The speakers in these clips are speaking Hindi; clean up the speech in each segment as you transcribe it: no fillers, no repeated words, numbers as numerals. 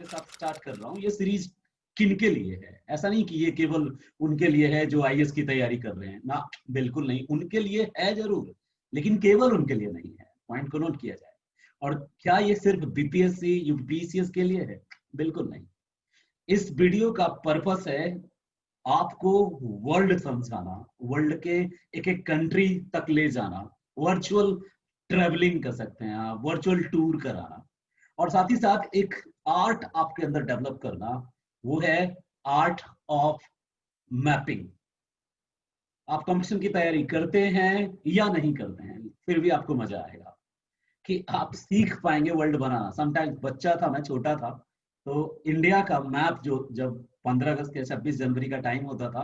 साथ स्टार्ट कर रहा हूँ, ये सीरीज किन के लिए है। ऐसा नहीं कि ये केवल उनके लिए है जो आईएएस की तैयारी कर रहे हैं ना, बिल्कुल नहीं, उनके लिए है जरूर, लेकिन केवल उनके लिए नहीं है, पॉइंट को नोट किया जाए। और क्या ये सिर्फ बीपीएससी यूपीएससी के लिए है? बिल्कुल नहीं। इस वीडियो का पर्पस है आपको वर्ल्ड समझाना, वर्ल्ड के एक एक कंट्री तक ले जाना, वर्चुअल ट्रेवलिंग कर सकते हैं आप, वर्चुअल टूर कराना, और साथ ही साथ एक आर्ट आपके अंदर डेवलप करना, वो है आर्ट ऑफ मैपिंग। आप कंपटीशन की तैयारी करते हैं या नहीं करते हैं, फिर भी आपको मजा आएगा कि आप सीख पाएंगे वर्ल्ड बनाना। समटाइम्स बच्चा था, मैं छोटा था, तो इंडिया का मैप जो जब 15 अगस्त या 26 जनवरी का टाइम होता था,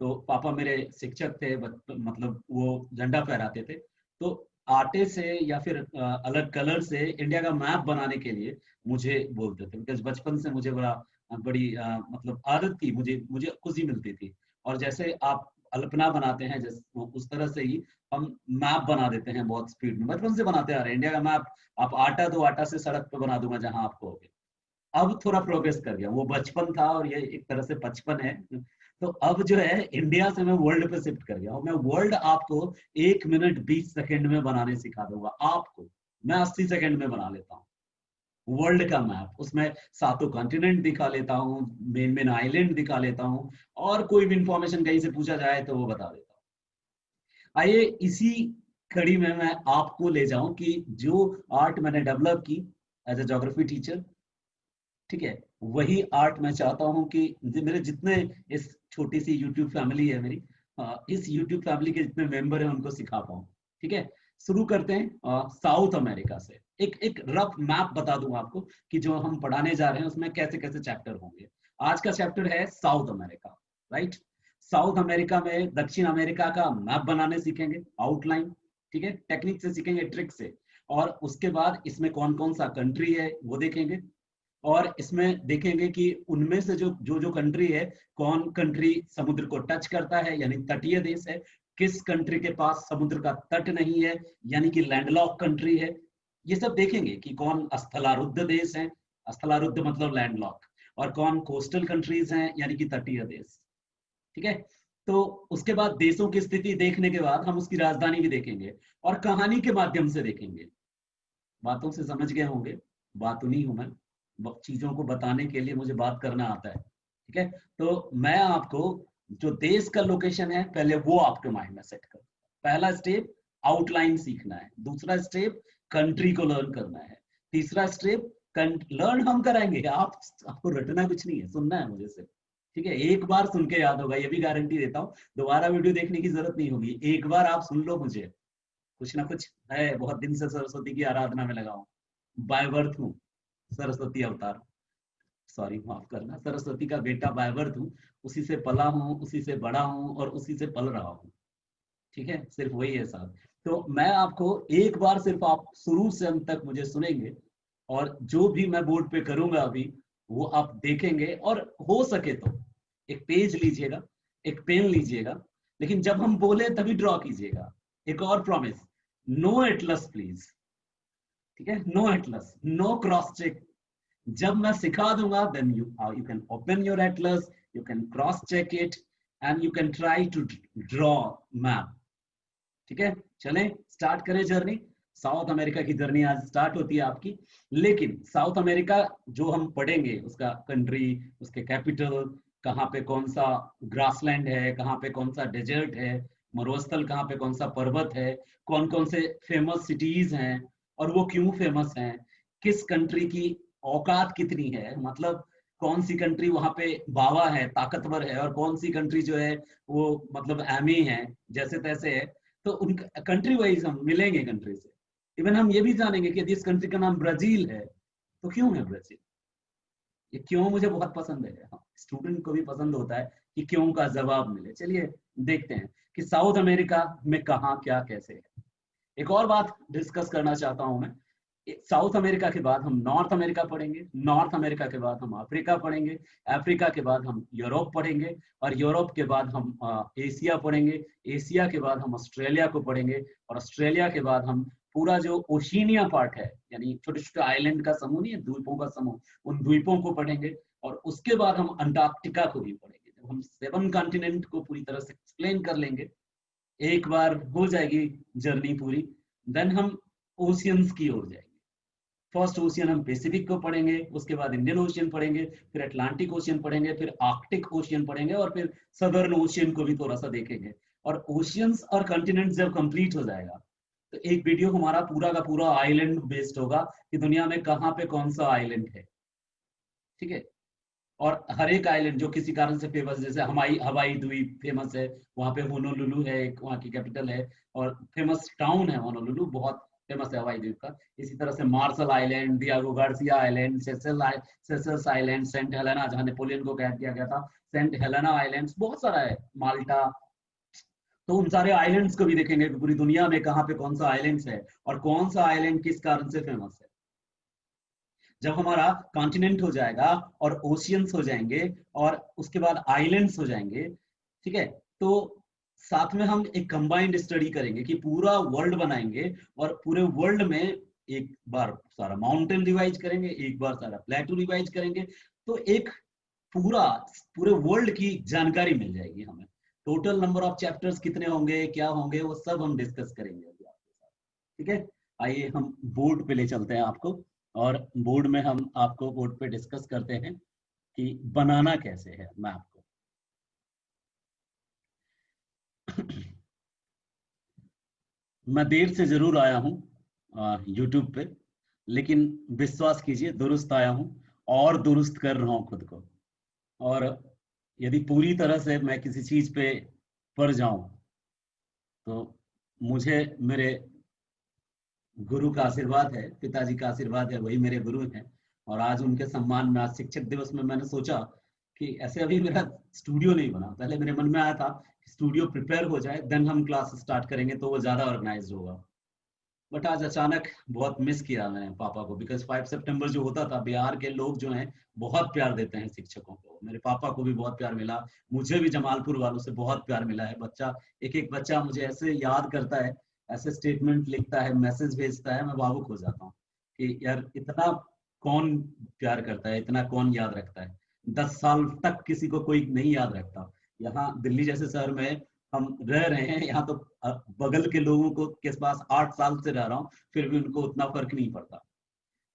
तो पापा मेरे शिक्षक थे, मतलब वो झंडा फहराते थे, तो आटे से या फिर अलग कलर से इंडिया का मैप बनाने के लिए मुझे बोलते थे, बिकॉज बचपन से मुझे बड़ी मतलब आदत थी, मुझे मुझे खुशी मिलती थी। और जैसे आप अल्पना बनाते हैं, उस तरह से ही हम मैप बना देते हैं बहुत स्पीड में, बचपन से बनाते आ रहे हैं इंडिया का मैप। आप आटा दो, आटा से सड़क पे बना दूंगा जहां आप कहोगे। अब थोड़ा प्रोग्रेस कर गया, वो बचपन था और ये एक तरह से 55 है। तो अब जो है इंडिया से मैं वर्ल्ड पे शिफ्ट कर गया हूं। मैं वर्ल्ड आपको 1 मिनट 20 सेकंड में बनाने सिखा दूंगा आपको। मैं 80 सेकंड में बना लेता हूँ वर्ल्ड का मैप। उसमें 7 कॉन्टिनेंट दिखा लेता हूँ, मेन मेन आइलैंड दिखा लेता हूँ, और कोई भी इंफॉर्मेशन कहीं से पूछा जाए तो वो बता देता हूँ। आइए इसी कड़ी में मैं आपको ले जाऊं कि जो आर्ट मैंने डेवलप की एज ए ज्योग्राफी टीचर, ठीक है, वही आर्ट मैं चाहता हूं कि मेरे जितने इस छोटी सी यूट्यूब फैमिली है मेरी, इस यूट्यूब फैमिली के जितने मेंबर हैं उनको सिखा पाऊं। ठीक है, शुरू करते हैं साउथ अमेरिका से। एक एक रफ मैप बता दूं आपको कि जो हम पढ़ाने जा रहे हैं उसमें कैसे कैसे चैप्टर होंगे। आज का चैप्टर है south America, right. South America में दक्षिण अमेरिका का मैप बनाने सीखेंगे, आउटलाइन, ठीक है, टेक्निक से सीखेंगे, ट्रिक से। और उसके बाद इसमें कौन कौन सा कंट्री है वो देखेंगे, और इसमें देखेंगे कि उनमें से जो कंट्री है, कौन कंट्री समुद्र को टच करता है यानी तटीय देश है, किस कंट्री के पास समुद्र का तट नहीं है यानी कि लैंडलॉक कंट्री है। ये सब देखेंगे कि कौन स्थलारुद्ध देश है, स्थलारुद्ध मतलब लैंडलॉक, और कौन कोस्टल कंट्रीज हैं यानी कि तटीय देश। ठीक है, तो उसके बाद देशों की स्थिति देखने के बाद हम उसकी राजधानी भी देखेंगे और कहानी के माध्यम से देखेंगे। बातों से समझ गए होंगे, बातूनी हूं मैं, चीजों को बताने के लिए मुझे बात करना आता है। ठीक है, तो मैं आपको जो देश का लोकेशन है पहले वो आपके माइंड में सेट कर। पहला स्टेप आउटलाइन सीखना है, दूसरा स्टेप कंट्री को लर्न करना है, तीसरा स्टेप लर्न हम कराएंगे, आपको रटना कुछ नहीं है, सुनना है मुझे सिर्फ। ठीक है, एक बार सुन के याद होगा, ये भी गारंटी देता हूँ, दोबारा वीडियो देखने की जरूरत नहीं होगी, एक बार आप सुन लो मुझे। कुछ ना कुछ है, बहुत दिन से सरस्वती की आराधना में लगा हूं, बाय बर्थ हूँ सरस्वती अवतार, सॉरी माफ करना, सरस्वती का बेटा बाय बर्थ हूँ, उसी से पला हूँ, उसी से बड़ा हूँ और उसी से पल रहा हूँ। ठीक है, सिर्फ वही है साहब। तो मैं आपको एक बार सिर्फ आप शुरू से अंत तक मुझे सुनेंगे, और जो भी मैं बोर्ड पे करूंगा अभी वो आप देखेंगे, और हो सके तो एक पेज लीजिएगा, एक पेन लीजिएगा, लेकिन जब हम बोले तभी ड्रॉ कीजिएगा। एक और प्रॉमिस, नो एटलस प्लीज, ठीक है, no atlas, no cross check. जब मैं सिखा दूंगा then you can open your atlas, you can cross check it, and you can try to draw map. ठीक है, चलें स्टार्ट करें जर्नी। साउथ अमेरिका की जर्नी आज स्टार्ट होती है आपकी। लेकिन साउथ अमेरिका जो हम पढ़ेंगे, उसका कंट्री, उसके कैपिटल, कहाँ पे कौन सा ग्रासलैंड है, कहाँ पे कौन सा डेजर्ट है, मरुस्थल कहाँ पे कौन सा पर्वत है, कौन कौन से फेमस सिटीज हैं और वो क्यों फेमस हैं, किस कंट्री की औकात कितनी है, मतलब कौन सी कंट्री वहां पे बावा है, ताकतवर है, और कौन सी कंट्री जो है वो मतलब एमी है, जैसे तैसे है। तो उन कंट्री वाइज हम मिलेंगे कंट्री से। इवन हम ये भी जानेंगे कि जिस कंट्री का नाम ब्राजील है तो क्यों है ब्राजील, ये क्यों मुझे बहुत पसंद है। हाँ, स्टूडेंट को भी पसंद होता है कि क्यों का जवाब मिले। चलिए देखते हैं कि साउथ अमेरिका में कहाँ क्या कैसे है। एक और बात डिस्कस करना चाहता हूं मैं, साउथ अमेरिका के बाद हम नॉर्थ अमेरिका पढ़ेंगे, नॉर्थ अमेरिका के बाद हम अफ्रीका पढ़ेंगे, अफ्रीका के बाद हम यूरोप पढ़ेंगे, और यूरोप के बाद हम एशिया पढ़ेंगे, एशिया के बाद हम ऑस्ट्रेलिया को पढ़ेंगे, और ऑस्ट्रेलिया के बाद हम पूरा जो ओशिनिया पार्ट है, यानी छोटे छोटे आइलैंड का समूह नहीं है, द्वीपों का समूह, उन द्वीपों को पढ़ेंगे। और उसके बाद हम अंटार्कटिका को भी पढ़ेंगे। जब हम 7 कॉन्टिनेंट को पूरी तरह से एक्सप्लेन कर लेंगे, एक बार हो जाएगी जर्नी पूरी, देन हम ओशियंस की ओर जाएंगे। फर्स्ट ओशियन हम पैसिफिक को पढ़ेंगे, उसके बाद इंडियन ओशियन पढ़ेंगे, फिर अटलांटिक ओशियन पढ़ेंगे, फिर आर्कटिक ओशियन पढ़ेंगे, और फिर सदर्न ओशियन को भी थोड़ा सा देखेंगे। और ओशियंस और कॉन्टिनेंट्स जब कंप्लीट हो जाएगा तो एक वीडियो हमारा पूरा का पूरा आइलैंड बेस्ड होगा कि दुनिया में कहाँ पे कौन सा आइलैंड है, ठीक है। और हर एक आइलैंड जो किसी कारण से फेमस, जैसे हवाई हवाई द्वीप फेमस है, वहाँ पे होनोलुलु है, एक वहाँ की कैपिटल है और फेमस टाउन है होनोलुलु, बहुत फेमस है हवाई द्वीप का। इसी तरह से Marshall Island, Diego Garcia Island, Seychelles Island, Saint Helena जहाँ नेपोलियन को कैद किया गया था, सेंट हेलेना आइलैंड्स, बहुत सारा है, माल्टा। तो उन सारे आइलैंड्स को भी देखेंगे कि पूरी दुनिया में कहाँ पे कौन सा आइलैंड्स है और कौन सा आइलैंड किस कारण से फेमस है। जब हमारा कॉन्टिनेंट हो जाएगा और ओशियंस हो जाएंगे और उसके बाद आइलैंड्स हो जाएंगे, ठीक है, तो साथ में हम एक कंबाइंड स्टडी करेंगे कि पूरा वर्ल्ड बनाएंगे और पूरे वर्ल्ड में एक बार सारा माउंटेन रिवाइज करेंगे, एक बार सारा प्लेटू रिवाइज करेंगे, तो एक पूरे वर्ल्ड की जानकारी मिल जाएगी हमें। टोटल नंबर ऑफ चैप्टर्स कितने होंगे, क्या होंगे, वो सब हम डिस्कस करेंगे अभी आपके साथ, ठीक है। आइए हम बोर्ड पे ले चलते हैं आपको, और बोर्ड में हम आपको बोर्ड पे डिस्कस करते हैं कि बनाना कैसे है मैप को। मैं देर से जरूर आया हूँ यूट्यूब पे, लेकिन विश्वास कीजिए दुरुस्त आया हूँ और दुरुस्त कर रहा हूँ खुद को। और यदि पूरी तरह से मैं किसी चीज पे पड़ जाऊं तो मुझे मेरे गुरु का आशीर्वाद है, पिताजी का आशीर्वाद है, वही मेरे गुरु हैं। और आज उनके सम्मान में, आज शिक्षक दिवस में मैंने सोचा कि ऐसे अभी मेरा स्टूडियो नहीं बना, पहले मेरे मन में आया था स्टूडियो प्रिपेयर हो जाए देन हम क्लास स्टार्ट करेंगे तो वो ज्यादा ऑर्गेनाइज होगा। बट आज अचानक बहुत मिस किया मैंने पापा को, बिकॉज 5 सितंबर जो होता था, बिहार के लोग जो हैं बहुत प्यार देते हैं शिक्षकों को, मेरे पापा को भी बहुत प्यार मिला, मुझे भी जमालपुर वालों से बहुत प्यार मिला है। बच्चा, एक एक बच्चा मुझे ऐसे याद करता है, ऐसे स्टेटमेंट लिखता है, मैसेज भेजता है, मैं भावुक हो जाता हूँ कि यार इतना कौन प्यार करता है, इतना कौन याद रखता है। 10 साल तक किसी को कोई नहीं याद रखता। यहाँ दिल्ली जैसे शहर में हम रह रहे हैं, यहाँ तो बगल के लोगों को के पास 8 साल से रह रहा हूँ, फिर भी उनको उतना फर्क नहीं पड़ता।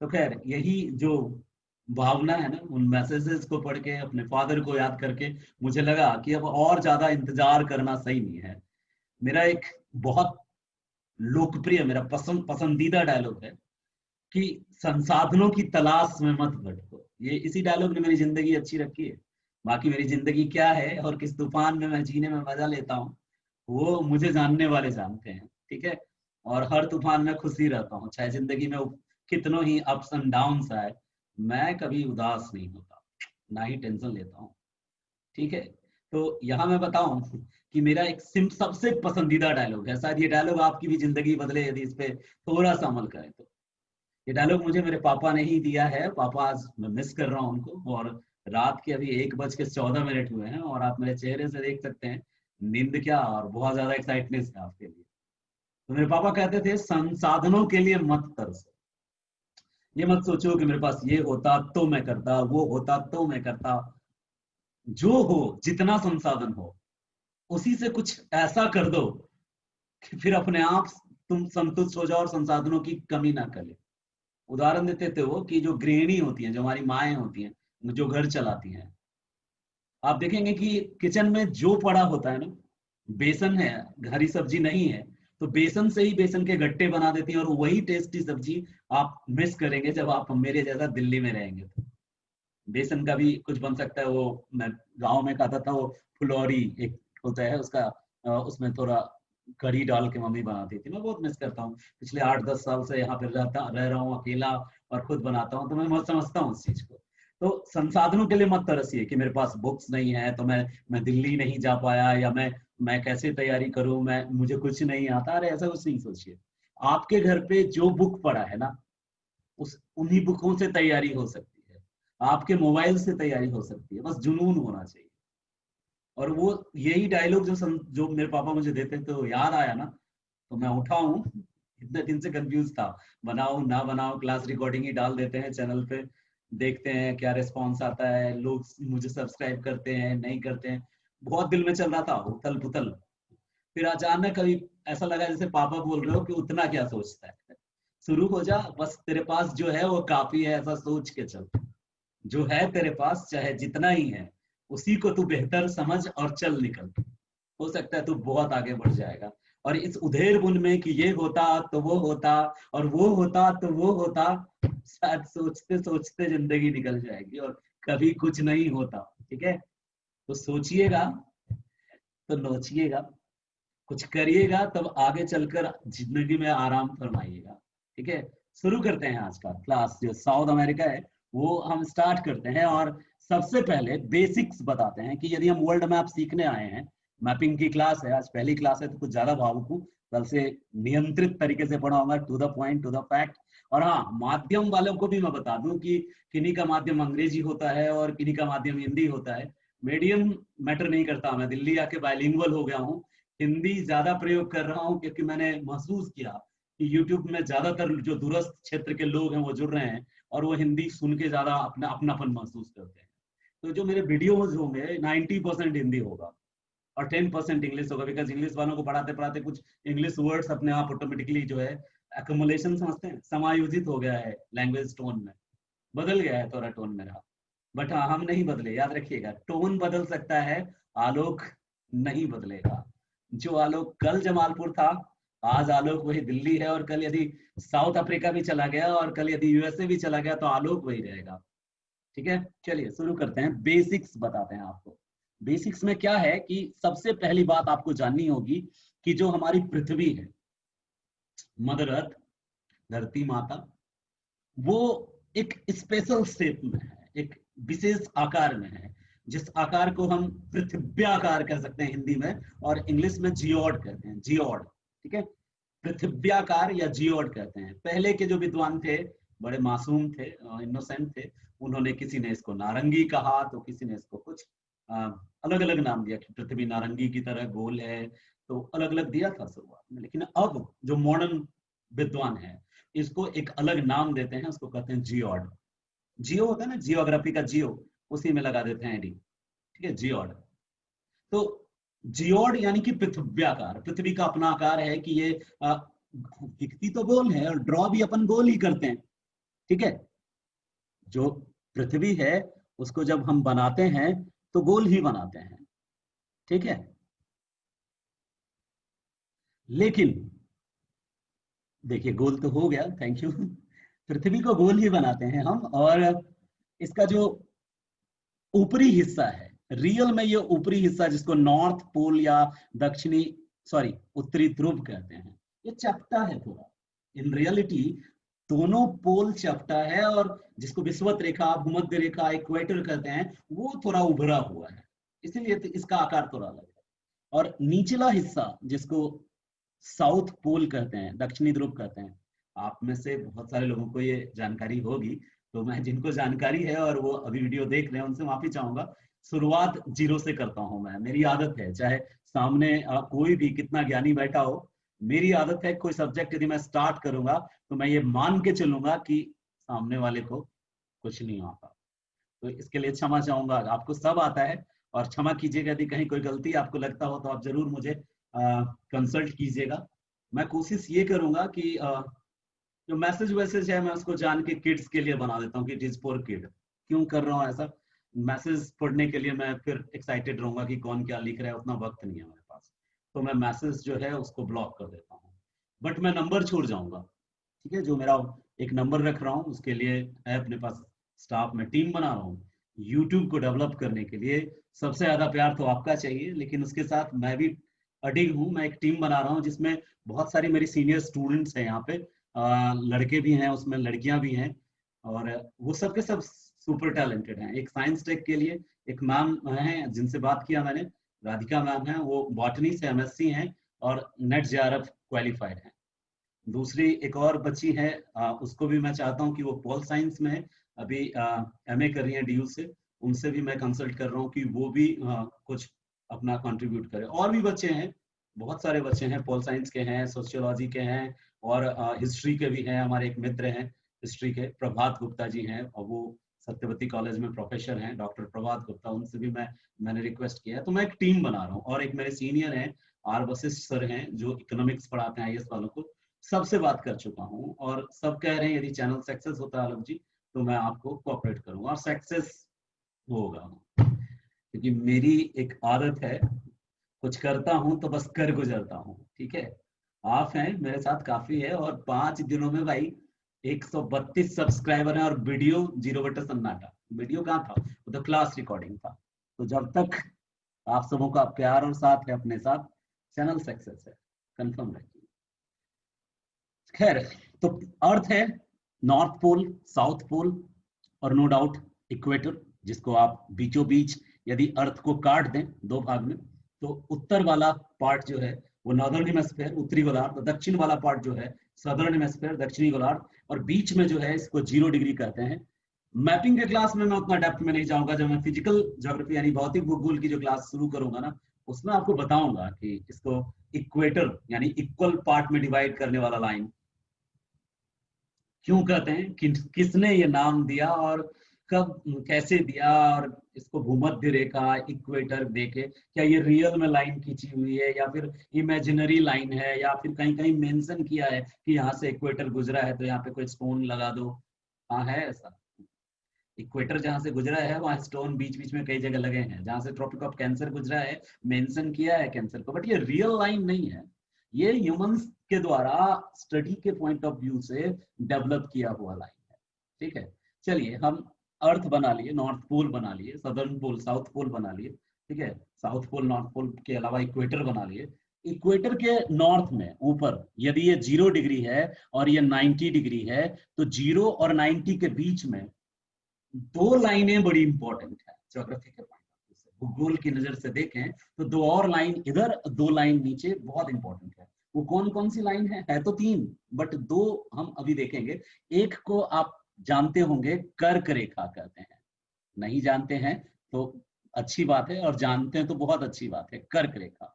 तो खैर यही जो भावना है ना, उन मैसेजेस को पढ़ के अपने फादर को याद करके मुझे लगा कि अब और ज्यादा इंतजार करना सही नहीं है। मेरा एक बहुत लोकप्रिय, मेरा पसंदीदा डायलॉग है कि संसाधनों की तलाश में मत भटको। ये इसी डायलॉग ने मेरी जिंदगी अच्छी रखी है। बाकी मेरी जिंदगी क्या है और किस तूफान में मैं जीने में मजा लेता हूँ, वो मुझे जानने वाले जानते हैं, ठीक है। और हर तूफान में खुशी रहता हूँ, चाहे जिंदगी में कितनों ही अप्स एंड डाउन्स आए, मैं कभी उदास नहीं होता, ना ही टेंशन लेता हूँ, ठीक है। तो यहाँ मैं बताऊं कि मेरा एक सबसे पसंदीदा डायलॉग है, शायद ये डायलॉग आपकी भी जिंदगी बदले यदि इस पे थोड़ा सा अमल करें तो। ये डायलॉग मुझे मेरे पापा ने ही दिया है। पापा, आज मैं मिस कर रहा हूँ उनको, और रात के अभी 1:14 हुए हैं और आप मेरे चेहरे से देख सकते हैं नींद क्या और बहुत ज्यादा एक्साइटनेस है आपके लिए। तो मेरे पापा कहते थे संसाधनों के लिए मत तरसो। ये मत सोचो कि मेरे पास ये होता तो मैं करता, वो होता तो मैं करता। जो हो, जितना संसाधन हो, उसी से कुछ ऐसा कर दो कि फिर अपने आप तुम संतुष्ट हो जाओ और संसाधनों की कमी ना करे। उदाहरण देते थे वो कि जो गृहिणी होती हैं, जो हमारी माएँ होती हैं, जो घर चलाती हैं, आप देखेंगे कि किचन में जो पड़ा होता है ना, बेसन है, हरी सब्जी नहीं है, तो बेसन से ही बेसन के गट्टे बना देती हैं और वही टेस्टी सब्जी आप मिस करेंगे जब आप मेरे जैसा दिल्ली में रहेंगे। तो बेसन का भी कुछ बन सकता है। वो मैं गांव में खाता था, वो फुलौरी एक होता है उसका, उसमें थोड़ा कढ़ी डाल के मम्मी बनाती थी। मैं बहुत मिस करता हूँ, पिछले 8-10 साल से यहाँ पे रह रहा हूँ अकेला और खुद बनाता हूँ, तो मैं बहुत समझता हूँ उस चीज को। तो संसाधनों के लिए मत तरसिए कि मेरे पास बुक्स नहीं है तो मैं दिल्ली नहीं जा पाया, या मैं कैसे तैयारी करूं, मुझे कुछ नहीं आता। अरे ऐसा कुछ नहीं सोचिए। आपके घर पे जो बुक पड़ा है ना, उन्हीं बुकों से तैयारी हो सकती है, आपके मोबाइल से तैयारी हो सकती है, बस जुनून होना चाहिए। और वो यही डायलॉग जो मेरे पापा मुझे देते थे, तो याद आया ना, तो मैं उठा हूँ इतने दिन से कंफ्यूज था, बनाओ ना बनाओ, क्लास रिकॉर्डिंग ही डाल देते हैं चैनल पे, देखते हैं क्या रिस्पॉन्स आता है, लोग मुझे सब्सक्राइब करते हैं नहीं करते हैं, बहुत दिल में चल रहा था उथल पुथल। फिर अचानक कभी ऐसा लगा जैसे पापा बोल रहे हो कि उतना क्या सोचता है, शुरू हो जा, बस तेरे पास जो है वो काफी है, ऐसा सोच के चल। जो है तेरे पास चाहे जितना ही है, उसी को तू बेहतर समझ और चल निकल, हो सकता है तू बहुत आगे बढ़ जाएगा। और इस उधेड़ बुन में कि ये होता तो वो होता और वो होता तो वो होता, शायद सोचते सोचते जिंदगी निकल जाएगी और कभी कुछ नहीं होता। ठीक है, तो सोचिएगा तो नोचिएगा, कुछ करिएगा तब आगे चलकर जिंदगी में आराम फरमाइएगा। ठीक है, शुरू करते हैं आज का क्लास। जो साउथ अमेरिका है वो हम स्टार्ट करते हैं, और सबसे पहले बेसिक्स बताते हैं कि यदि हम वर्ल्ड मैप सीखने आए हैं, मैपिंग की क्लास है, आज पहली क्लास है तो कुछ ज्यादा भावुक हूँ, कल से नियंत्रित तरीके से पढ़ाऊंगा, to the point to the fact. और हाँ, माध्यम वालों को भी मैं बता दूं कि किन्हीं का माध्यम अंग्रेजी होता है और किन्हीं का माध्यम हिंदी होता है, मीडियम मैटर नहीं करता। मैं दिल्ली आके बाइलिंगुअल हो गया हूँ, हिंदी ज्यादा प्रयोग कर रहा हूँ क्योंकि मैंने महसूस किया कि YouTube में ज्यादातर जो दूरस्थ क्षेत्र के लोग हैं वो जुड़ रहे हैं और वो हिंदी सुन के ज्यादा अपनापन महसूस करते हैं। तो जो मेरे वीडियोज होंगे 90% हिंदी होगा और 10% इंग्लिश होगा, बिकॉज इंग्लिश वालों को पढ़ाते पढ़ाते कुछ इंग्लिश वर्ड्स अपने आप ऑटोमेटिकली जो है एक्युमुलेशन समझते हैं, समायोजित हो गया है लैंग्वेज टोन में, बदल गया है थोड़ा टोन मेरा। बट हाँ, हम नहीं बदले, याद रखिएगा, टोन बदल सकता है, आलोक नहीं बदलेगा। जो आलोक कल जमालपुर था, आज आलोक वही दिल्ली है, और कल यदि साउथ अफ्रीका भी चला गया और कल यदि यूएसए भी चला गया तो आलोक वही रहेगा। ठीक है, चलिए शुरू करते हैं, बेसिक्स बताते हैं आपको। बेसिक्स में क्या है कि सबसे पहली बात आपको जाननी होगी कि जो हमारी पृथ्वी है, मदर अर्थ, धरती माता, वो एक स्पेशल शेप में है, एक विशेष आकार में है, जिस आकार को हम पृथ्व्याकार कह सकते हैं हिंदी में, और इंग्लिश में जियोड कहते हैं, जियोड। ठीक है, पृथ्व्याकार या जियोड कहते हैं। पहले के जो विद्वान थे बड़े मासूम थे, इनोसेंट थे, उन्होंने, किसी ने इसको नारंगी कहा तो किसी ने इसको कुछ अलग अलग नाम दिया कि पृथ्वी नारंगी की तरह गोल है, तो अलग अलग दिया था शुरुआत में। लेकिन अब जो मॉडर्न विद्वान है इसको एक अलग नाम देते हैं, उसको कहते हैं जियोड। जियो होता है ना, जियोग्राफी का जियो, उसी में लगा देते हैं एडी। ठीक है, जियोड। तो जियोड यानी कि पृथ्व्याकार, पृथ्वी का अपना आकार है कि ये दिखती तो गोल है और ड्रॉ भी अपन गोल ही करते हैं। ठीक है, जो पृथ्वी है उसको जब हम बनाते हैं तो गोल ही बनाते हैं। ठीक है, लेकिन देखिए गोल तो हो गया, थैंक यू। पृथ्वी को गोल ही बनाते हैं हम, और इसका जो ऊपरी हिस्सा है, रियल में ये ऊपरी हिस्सा जिसको नॉर्थ पोल या दक्षिणी सॉरी उत्तरी ध्रुव कहते हैं, ये चपटा है थोड़ा। इन रियलिटी दोनों पोल चपटा है, और जिसको विषुवत रेखा, भूमध्य रेखा, इक्वेटर कहते हैं, वो थोड़ा उभरा हुआ है, इसीलिए इसका आकार थोड़ा अलग है। और निचला हिस्सा जिसको साउथ पोल कहते हैं, दक्षिणी ध्रुव कहते हैं, आप में से बहुत सारे लोगों को ये जानकारी होगी, तो मैं जिनको जानकारी है और वो अभी वीडियो देख रहे हैं उनसे माफी चाहूंगा। शुरुआत जीरो से करता हूं मैं, मेरी आदत है, चाहे सामने कोई भी कितना ज्ञानी बैठा हो, मेरी आदत है कोई सब्जेक्ट यदि मैं स्टार्ट करूंगा तो मैं ये मान के चलूंगा कि सामने वाले को कुछ नहीं आता। तो इसके लिए क्षमा चाहूंगा, आपको सब आता है, और क्षमा कीजिएगा यदि कहीं कोई गलती आपको लगता हो तो आप जरूर मुझे कंसल्ट कीजिएगा। मैं कोशिश ये करूंगा कि जो मैसेज वैसेज है मैं उसको जान के किड्स के लिए बना देता हूँ कि इट इज फॉर किड। क्यों कर रहा हूँ ऐसा? मैसेज पढ़ने के लिए मैं फिर एक्साइटेड रहूंगा कि कौन क्या लिख रहा है, उतना वक्त नहीं है मेरे पास, तो मैं मैसेज जो है उसको ब्लॉक कर देता हूँ, बट मैं नंबर छोड़ जाऊंगा। ठीक है, जो मेरा एक नंबर रख रहा हूँ उसके लिए है अपने पास स्टाफ में टीम बना रहा हूँ, यूट्यूब को डेवलप करने के लिए सबसे ज्यादा प्यार तो आपका चाहिए, लेकिन उसके साथ मैं भी अडिग हूँ। मैं एक टीम बना रहा हूँ जिसमें बहुत सारी मेरी सीनियर स्टूडेंट्स हैं यहाँ पे, लड़के भी हैं उसमें, लड़कियां भी हैं, और वो सब के सब सुपर टैलेंटेड हैं। एक साइंस टेक के लिए एक मैम हैं जिनसे बात किया मैंने, राधिका मैम हैं, वो बॉटनी से एमएससी हैं और नेट जेआरएफ क्वालिफाइड हैं। दूसरी एक और बच्ची है, उसको भी मैं चाहता हूँ कि वो पॉल साइंस में है, अभी एमए कर रही है डीयू से, उनसे भी मैं कंसल्ट कर रहा हूँ कि वो भी कुछ अपना कंट्रीब्यूट करे। और भी बच्चे हैं, बहुत सारे बच्चे हैं, पॉल साइंस के हैं, सोशियोलॉजी के हैं, और हिस्ट्री के भी हैं, हमारे एक मित्र हैं हिस्ट्री के, प्रभात गुप्ता जी हैं, और वो सत्यवती कॉलेज में प्रोफेसर हैं, डॉक्टर प्रभात गुप्ता, उनसे भी मैंने रिक्वेस्ट किया। तो मैं एक टीम बना रहा हूँ, और एक मेरे सीनियर हैं आर वशिष्ठ सर हैं जो इकोनॉमिक्स पढ़ाते हैं आईएएस वालों को, सबसे बात कर चुका हूँ, और सब कह रहे हैं यदि चैनल सक्सेस होता है आलोक जी तो मैं आपको कोऑपरेट करूंगा, और सक्सेस होगा, क्योंकि मेरी एक आदत है, कुछ करता हूं तो बस कर गुजरता हूं। ठीक है, आप हैं मेरे साथ काफी है, और 5 दिनों में भाई 132 सब्सक्राइबर हैं, और वीडियो 0 सन्नाटा। वीडियो कहाँ था, वो तो क्लास रिकॉर्डिंग था। तो जब तक आप सबों का प्यार और साथ है अपने साथ, चैनल सक्सेस है, कंफर्म रखिए। खैर, तो अर्थ है नॉर्थ पोल, साउथ पोल, और नो डाउट इक्वेटर, जिसको आप बीचों बीच यदि अर्थ को काट दें 2 भाग में, तो उत्तर वाला पार्ट जो है वो नॉर्दर्न हेमिस्फीयर, उत्तरी गोलार्ध, तो दक्षिण वाला पार्ट जो है सदर्न हेमिस्फीयर, दक्षिणी गोलार्ध, और बीच में जो है इसको 0 डिग्री कहते हैं। मैपिंग के क्लास में मैं उतना डेप्थ में नहीं जाऊंगा, जब मैं फिजिकल ज्योग्राफी यानी भौतिक भूगोल की जो क्लास शुरू करूंगा ना, उसमें आपको बताऊंगा कि इसको इक्वेटर यानी इक्वल पार्ट में डिवाइड करने वाला लाइन क्यों कहते हैं, किसने ये नाम दिया, और कब कैसे दिया, और इसको भूमध्य रेखा इक्वेटर देके क्या ये रियल में लाइन खींची हुई है या फिर इमेजिनरी लाइन है, या फिर कहीं कहीं मेंशन किया है कि यहाँ से इक्वेटर गुजरा है तो यहाँ पे कोई स्टोन लगा दो। हाँ है ऐसा, इक्वेटर जहां से गुजरा है वहां स्टोन बीच बीच में कई जगह लगे हैं, जहां से ट्रॉपिक ऑफ कैंसर गुजरा है मेंशन किया है कैंसर को, बट ये रियल लाइन नहीं है, ये ह्यूमंस के द्वारा स्टडी के पॉइंट ऑफ व्यू से डेवलप किया हुआ लाइन है। ठीक है, चलिए हम अर्थ बना लिए, नॉर्थ पोल बना लिए, सदर्न पोल साउथ पोल बना लिए। ठीक है, साउथ पोल नॉर्थ पोल के अलावा इक्वेटर बना लिए। इक्वेटर के नॉर्थ में ऊपर यदि ये 0 डिग्री है और ये 90 डिग्री है, तो 0 और 90 के बीच में 2 लाइनें बड़ी इंपॉर्टेंट है ज्योग्राफी के पॉइंट ऑफ व्यू से, भूगोल की नजर से देखें तो 2 और लाइन इधर, 2 लाइन नीचे बहुत इंपॉर्टेंट है। वो कौन कौन सी लाइन है तो 3, बट 2 हम अभी देखेंगे। एक को आप जानते होंगे, कर्क रेखा कहते हैं, नहीं जानते हैं तो अच्छी बात है, और जानते हैं तो बहुत अच्छी बात है। कर्क रेखा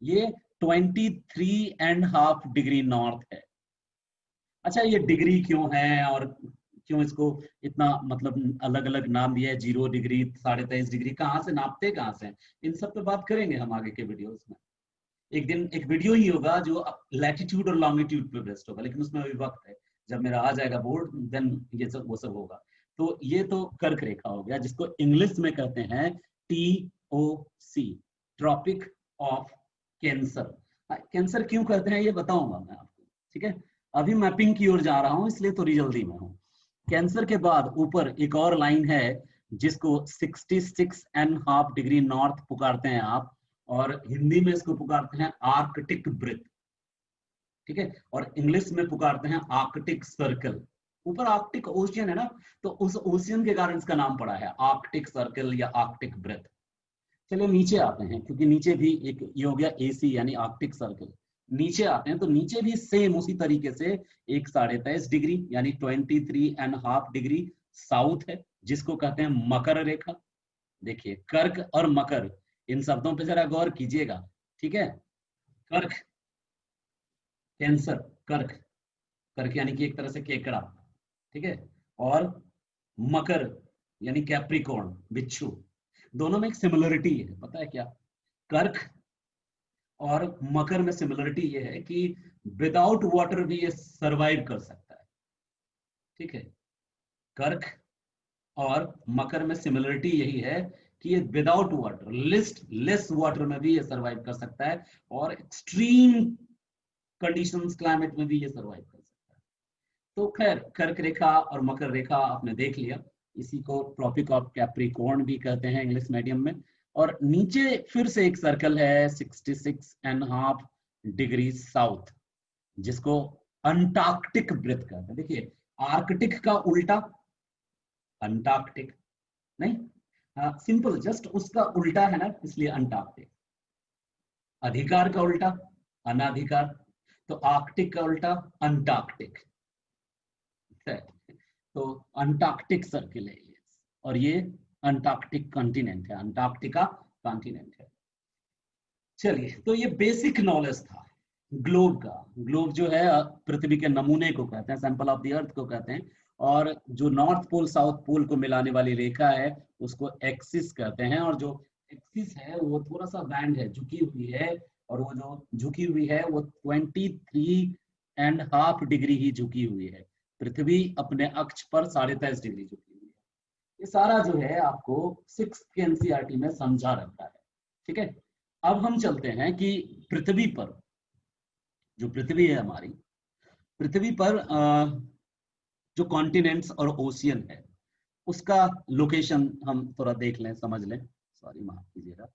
ये 23.5 डिग्री नॉर्थ है। अच्छा, ये डिग्री क्यों है और क्यों इसको इतना मतलब अलग अलग नाम दिया है, 0 डिग्री, 23.5 डिग्री, कहाँ से नापते कहाँ से, इन सब पे बात करेंगे हम आगे के वीडियोस में। एक दिन एक वीडियो ही होगा जो लैटिट्यूड और लॉन्गिट्यूड पे बेस्ड होगा, लेकिन उसमें अभी वक्त है, जब मेरा आ जाएगा बोर्ड देन ये सब वो सब होगा। तो ये तो कर्क रेखा हो गया, जिसको इंग्लिश में कहते हैं TOC, tropic of cancer. Cancer क्यों कहते हैं ये बताऊंगा मैं आपको। ठीक है, अभी मैपिंग की ओर जा रहा हूं इसलिए थोड़ी जल्दी में हूँ। कैंसर के बाद ऊपर एक और लाइन है जिसको 66.5 डिग्री नॉर्थ पुकारते हैं आप, और हिंदी में इसको पुकारते हैं आर्कटिक वृत्त। ठीक है, और इंग्लिश में पुकारते हैं आर्कटिक सर्कल। ऊपर आर्कटिक ओशियन है ना, तो उस ओशियन के कारण इसका नाम पड़ा है आर्कटिक सर्कल या आर्कटिक वृत्त। चलिए नीचे आते हैं, क्योंकि नीचे भी एक ये हो गया AC यानी आर्कटिक सर्कल। नीचे आते हैं तो नीचे भी सेम उसी तरीके से एक 23.5 डिग्री यानी 23.5 डिग्री साउथ है, जिसको कहते हैं मकर रेखा। देखिए, कर्क और मकर, इन शब्दों पे जरा गौर कीजिएगा। ठीक है, कर्क कैंसर, कर्क, कर्क यानी कि एक तरह से केकड़ा। ठीक है, और मकर यानी कैप्रिकॉर्न, बिच्छू। दोनों में एक सिमिलरिटी है, पता है क्या? कर्क और मकर में सिमिलरिटी ये है कि विदाउट वाटर भी ये सरवाइव कर सकता है। ठीक है, कर्क और मकर में सिमिलरिटी यही है कि ये विदाउट वाटर, लेस वाटर में भी ये सरवाइव कर सकता है, और एक्सट्रीम कंडीशंस क्लाइमेट में भी ये सरवाइव कर सकता है। तो खैर, कर्क रेखा और मकर रेखा आपने देख लिया, इसी को ट्रॉपिक ऑफ कैप्रिकॉर्न भी कहते हैं इंग्लिश मीडियम में। और नीचे फिर से एक सर्कल है 66.5 डिग्री साउथ, जिसको अंटार्कटिक वृत्त कहते हैं। देखिए, आर्कटिक का उल्टा अंटार्कटिक नहीं, सिंपल जस्ट उसका उल्टा है ना, इसलिए अंटार्कटिक। अधिकार का उल्टा अनाधिकार, तो आर्कटिक का उल्टा अंटार्कटिक। तो अंटार्कटिक सर्किल है ये, और ये अंटार्कटिक कॉन्टिनेंट है, अंटार्कटिका कॉन्टिनेंट है। चलिए, तो ये बेसिक नॉलेज था। ग्लोब का, ग्लोब जो है पृथ्वी के नमूने को कहते हैं, सैंपल ऑफ द अर्थ को कहते हैं। और जो नॉर्थ पोल साउथ पोल को मिलाने वाली रेखा है उसको एक्सिस कहते हैं। और जो एक्सिस है वो थोड़ा सा बैंड है, झुकी हुई है, और वो जो झुकी हुई है वो 23.5 डिग्री ही झुकी हुई है। पृथ्वी अपने अक्ष पर 23.5 डिग्री झुकी हुई है। ये सारा जो है आपको 6th के एनसीईआरटी में समझा रखा है। ठीक है, अब हम चलते हैं कि पृथ्वी पर, जो पृथ्वी है हमारी, पृथ्वी पर जो कॉन्टिनेंट्स और ओशियन है उसका लोकेशन हम थोड़ा देख लें, समझ लें। सॉरी, माफ कीजिएगा।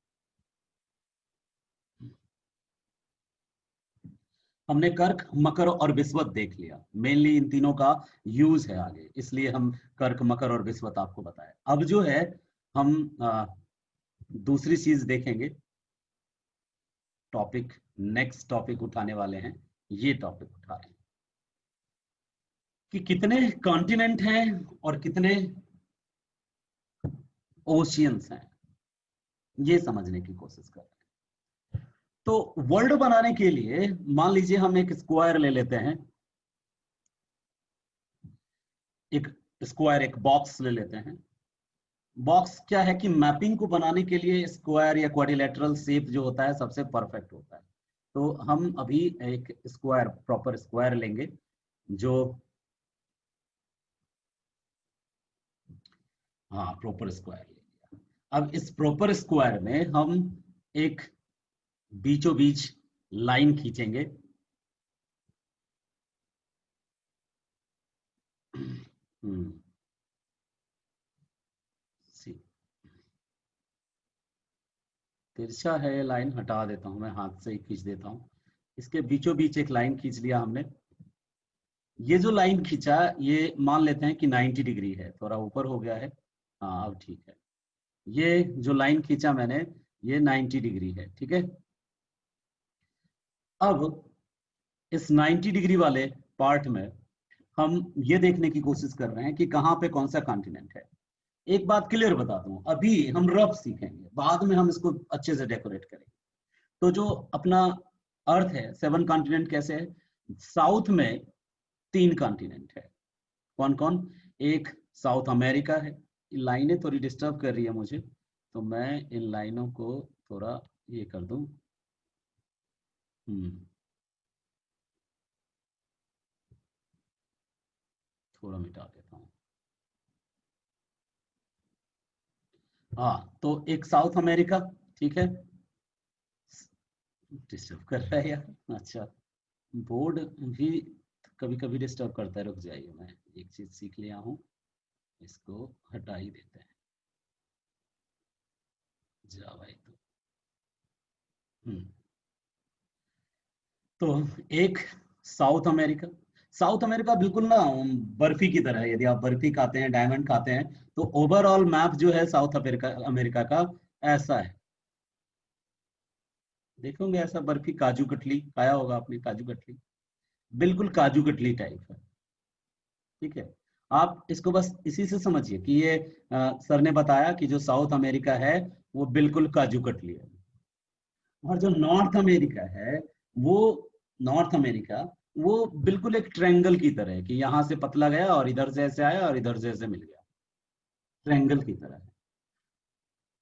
हमने कर्क, मकर और विषुवत देख लिया, मेनली इन तीनों का यूज है आगे, इसलिए हम कर्क, मकर और विषुवत आपको बताए। अब जो है हम दूसरी चीज देखेंगे, टॉपिक, नेक्स्ट टॉपिक उठाने वाले हैं, ये टॉपिक उठा रहे हैं कि कितने कॉन्टिनेंट हैं और कितने ओशियंस हैं, ये समझने की कोशिश कर रहे हैं। तो वर्ल्ड बनाने के लिए मान लीजिए हम एक स्क्वायर ले लेते हैं, एक स्क्वायर, एक बॉक्स ले लेते हैं। बॉक्स क्या है कि मैपिंग को बनाने के लिए स्क्वायर या क्वाड्रिलेटरल शेप जो होता है सबसे परफेक्ट होता है। तो हम अभी एक स्क्वायर, प्रॉपर स्क्वायर लेंगे जो, हाँ प्रॉपर स्क्वायर लेंगे। अब इस प्रॉपर स्क्वायर में हम एक बीचों बीच लाइन खींचेंगे। तिरछा है ये लाइन, हटा देता हूं मैं, हाथ से ही खींच देता हूं। इसके बीचों बीच एक लाइन खींच लिया हमने। ये जो लाइन खींचा ये मान लेते हैं कि 90 डिग्री है, थोड़ा ऊपर हो गया है, हाँ अब ठीक है। ये जो लाइन खींचा मैंने ये 90 डिग्री है, ठीक है। अब इस 90 डिग्री वाले पार्ट में हम ये देखने की कोशिश कर रहे हैं कि कहाँ पे कौन सा कॉन्टिनेंट है। एक बात क्लियर बता दूं, अभी हम रफ सीखेंगे, बाद में हम इसको अच्छे से डेकोरेट करेंगे। तो जो अपना अर्थ है, 7 कॉन्टिनेंट कैसे है, साउथ में 3 कॉन्टिनेंट है। कौन कौन? एक साउथ अमेरिका है। लाइनें थोड़ी डिस्टर्ब कर रही है मुझे, तो मैं इन लाइनों को थोड़ा ये कर दूं। थोड़ा मिटा देता हूँ। हाँ, तो एक साउथ अमेरिका, ठीक है। डिस्टर्ब कर रहा है यार, अच्छा बोर्ड भी कभी कभी डिस्टर्ब करता है, रुक जाइए, मैं एक चीज सीख लिया हूँ, इसको हटा ही देते हैं। जा भाई, तो एक साउथ अमेरिका, साउथ अमेरिका बिल्कुल ना बर्फी की तरह है। यदि आप बर्फी खाते हैं, डायमंड खाते हैं, तो ओवरऑल मैप जो है साउथ अमेरिका अमेरिका का ऐसा है। देखोगे ऐसा बर्फी, काजू कतली खाया होगा आपने, काजू कतली बिल्कुल काजू कतली टाइप है, ठीक है। आप इसको बस इसी से समझिए कि ये सर ने बताया कि जो साउथ अमेरिका है वो बिल्कुल काजू कतली है। और जो नॉर्थ अमेरिका है, वो नॉर्थ अमेरिका वो बिल्कुल एक ट्रायंगल की तरह है कि यहाँ से पतला गया और इधर से ऐसे आया और इधर से ऐसे मिल गया, ट्रायंगल की तरह है।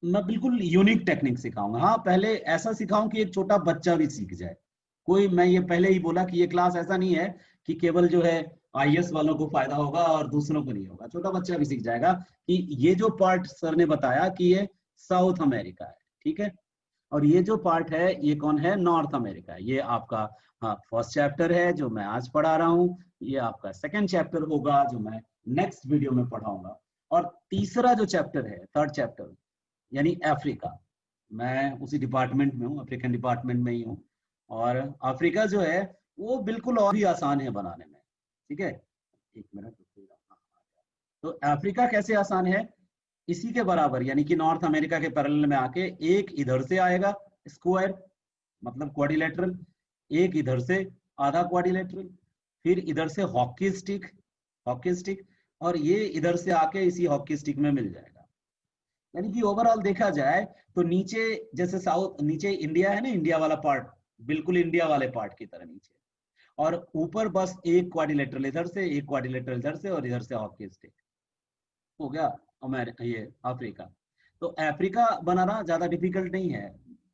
मैं बिल्कुल यूनिक टेक्निक सिखाऊंगा। हाँ, पहले ऐसा सिखाऊं कि एक छोटा बच्चा भी सीख जाए। कोई, मैं ये पहले ही बोला कि ये क्लास ऐसा नहीं है कि केवल जो है आईएएस वालों को फायदा होगा और दूसरों को नहीं होगा, छोटा बच्चा भी सीख जाएगा कि ये जो पार्ट सर ने बताया कि ये साउथ अमेरिका है, ठीक है। और ये जो पार्ट है ये कौन है? North America. ये आपका हाँ फर्स्ट चैप्टर है जो मैं आज पढ़ा रहा हूँ, ये आपका सेकंड चैप्टर होगा जो मैं नेक्स्ट वीडियो में पढ़ाऊंगा। और तीसरा जो चैप्टर है, थर्ड चैप्टर, यानी अफ्रीका, मैं उसी डिपार्टमेंट में हूँ, अफ्रीकन डिपार्टमेंट में ही हूँ। और अफ्रीका जो है वो बिल्कुल और भी आसान है बनाने में, ठीक है। एक मिनट, तो अफ्रीका कैसे आसान है? इसी के बराबर, यानी कि नॉर्थ अमेरिका के पैरेलल में आके एक इधर से आएगा स्क्वायर, मतलब क्वाड्रिलेटरल, एक इधर से आधा क्वाड्रिलेटरल, फिर इधर से हॉकी स्टिक, हॉकी स्टिक, और ये इधर से आके इसी हॉकी स्टिक में मिल जाएगा। यानी कि ओवरऑल देखा जाए तो नीचे, जैसे साउथ नीचे इंडिया है ना, इंडिया वाला पार्ट, बिल्कुल इंडिया वाले पार्ट की तरह नीचे, और ऊपर बस एक क्वाड्रिलेटरल इधर से, एक क्वाड्रिलेटरल इधर से, और इधर से हॉकी स्टिक हो गया। अमेरिका, ये अफ्रीका। तो अफ्रीका बनाना ज्यादा डिफिकल्ट नहीं है,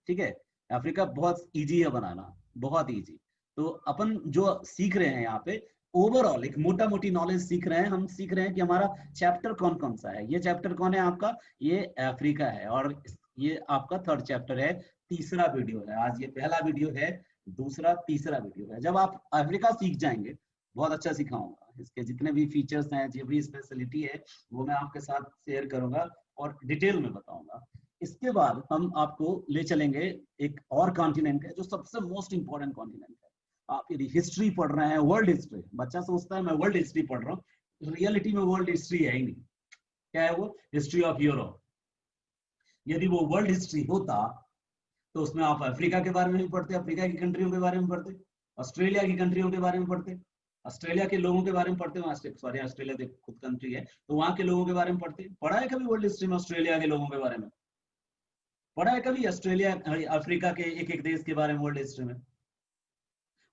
ठीक है। अफ्रीका बहुत इजी है बनाना, बहुत इजी। तो अपन जो सीख रहे हैं यहाँ पे ओवरऑल एक मोटा मोटी नॉलेज सीख रहे हैं। हम सीख रहे हैं कि हमारा चैप्टर कौन कौन सा है। ये चैप्टर कौन है आपका, ये अफ्रीका है, और ये आपका थर्ड चैप्टर है, तीसरा वीडियो है आज। ये पहला वीडियो है, दूसरा तीसरा वीडियो है। जब आप अफ्रीका सीख जाएंगे, बहुत अच्छा सिखाऊंगा, इसके जितने भी फीचर्स हैं, जो भी स्पेशलिटी है, वो मैं आपके साथ शेयर करूंगा और डिटेल में बताऊंगा। इसके बाद हम आपको ले चलेंगे एक और कॉन्टिनेंट है, जो सबसे मोस्ट इंपॉर्टेंट कॉन्टिनेंट है। आप यदि हिस्ट्री पढ़ रहे हैं, वर्ल्ड हिस्ट्री, बच्चा सोचता है मैं वर्ल्ड हिस्ट्री पढ़ रहा हूँ, रियलिटी में वर्ल्ड हिस्ट्री है ही नहीं। क्या है वो, हिस्ट्री ऑफ यूरोप। यदि वो वर्ल्ड हिस्ट्री होता तो उसमें आप अफ्रीका के बारे में भी पढ़ते, अफ्रीका की कंट्रियों के बारे में पढ़ते, ऑस्ट्रेलिया की कंट्रियों के बारे में पढ़ते, ऑस्ट्रेलिया के लोगों के बारे में पढ़ते, सॉरी ऑस्ट्रेलिया तो खुद कंट्री है, तो वहां के लोगों के बारे में पढ़ते। पढ़ा है कभी वर्ल्ड हिस्ट्री में ऑस्ट्रेलिया के लोगों के बारे में? पढ़ा है कभी ऑस्ट्रेलिया अफ्रीका के एक एक देश के बारे में वर्ल्ड हिस्ट्री में?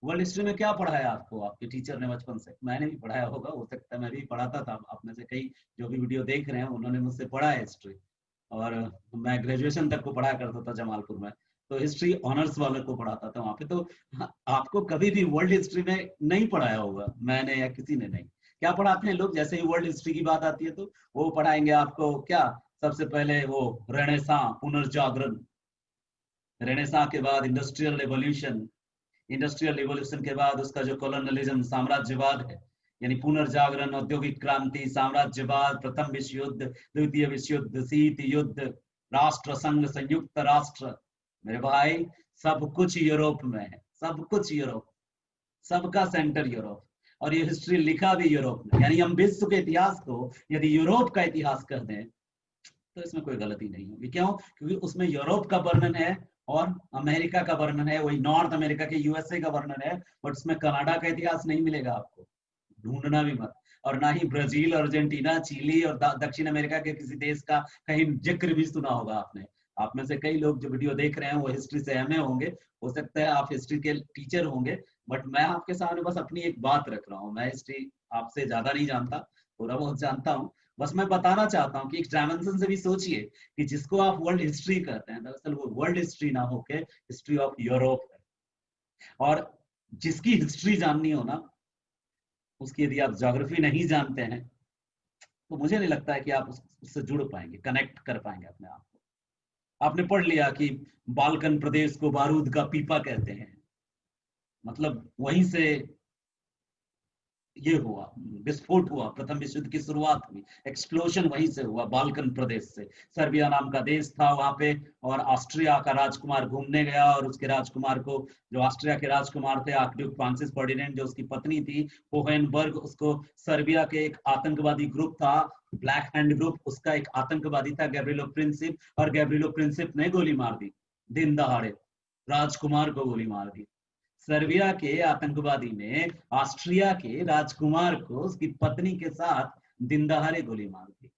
वर्ल्ड हिस्ट्री में क्या पढ़ाया आपको आपके टीचर ने बचपन से? मैंने भी पढ़ाया होगा, हो सकता है मैं भी पढ़ाता था। आप में से कई जो भी वीडियो देख रहे हैं उन्होंने मुझसे पढ़ा है हिस्ट्री, और मैं ग्रेजुएशन तक को पढ़ा करता था जमालपुर में, तो हिस्ट्री ऑनर्स वाले को पढ़ाता था वहां पे। तो आपको कभी भी वर्ल्ड हिस्ट्री में नहीं पढ़ाया होगा, मैंने या किसी ने नहीं। क्या पढ़ाते हैं लोग, जैसे ही वर्ल्ड हिस्ट्री की बात आती है तो वो पढ़ाएंगे आपको क्या, सबसे पहले वो रेनेसां, पुनर्जागरण, रेनेसां के बाद इंडस्ट्रियल रेवोल्यूशन, इंडस्ट्रियल रिवॉल्यूशन के बाद उसका जो कॉलोनियलिज्म, साम्राज्यवाद है, यानी पुनर्जागरण, औद्योगिक क्रांति, साम्राज्यवाद, प्रथम विश्व युद्ध, द्वितीय विश्व युद्ध, शीत युद्ध, राष्ट्र संघ, संयुक्त राष्ट्र। मेरे भाई सब कुछ यूरोप में है, सब कुछ यूरोप, सबका सेंटर यूरोप, और ये हिस्ट्री लिखा भी यूरोप में। यानी हम विश्व के इतिहास को यदि यूरोप का इतिहास कर दें तो इसमें कोई गलती नहीं होगी। क्यों? क्योंकि उसमें यूरोप का वर्णन है और अमेरिका का वर्णन है, वही नॉर्थ अमेरिका के यूएसए का वर्णन है, बट उसमें कनाडा का इतिहास नहीं मिलेगा आपको, ढूंढना भी मत। और ना ही ब्राजील, अर्जेंटीना, चिली और दक्षिण अमेरिका के किसी देश का कहीं जिक्र भी सुना होगा आपने। आप में से कई लोग जो वीडियो देख रहे हैं वो हिस्ट्री से एमए होंगे, हो सकता है आप हिस्ट्री के टीचर होंगे, बट मैं आपके सामने बस अपनी एक बात रख रहा हूँ। मैं हिस्ट्री आपसे ज्यादा नहीं जानता, थोड़ा बहुत जानता हूँ। बस मैं बताना चाहता हूँ कि एक डायमेंशन से भी सोचिए कि जिसको आप वर्ल्ड हिस्ट्री कहते हैं, दरअसल वो वर्ल्ड हिस्ट्री ना होके हिस्ट्री ऑफ यूरोप है। और जिसकी हिस्ट्री जाननी हो ना, उसकी यदि आप ज्योग्राफी नहीं जानते हैं तो मुझे नहीं लगता है कि आप उससे जुड़ पाएंगे, कनेक्ट कर पाएंगे अपने आप को। आपने पढ़ लिया कि बाल्कन प्रदेश को बारूद का पीपा कहते हैं, मतलब वहीं से ये हुआ, विस्फोट हुआ, प्रथम विश्व युद्ध की शुरुआत हुई, एक्सप्लोजन वहीं से हुआ, बाल्कन प्रदेश से। सर्बिया नाम का देश था वहां पे, और ऑस्ट्रिया का राजकुमार घूमने गया, और उसके राजकुमार को, जो ऑस्ट्रिया के राजकुमार थे आर्कड्यूक फ्रांसिस फर्डिनेंड, जो उसकी पत्नी थी होहेनबर्ग, उसको सर्बिया के एक आतंकवादी ग्रुप था ब्लैक हैंड ग्रुप, उसका एक आतंकवादी था गैब्रिलो प्रिंसिप, और गैब्रिलो प्रिंसिप ने गोली मार दी, दिन दहाड़े राजकुमार को गोली मार दी। सर्बिया के आतंकवादी ने ऑस्ट्रिया के राजकुमार को उसकी पत्नी के साथ दिन दहाड़े गोली मार दी।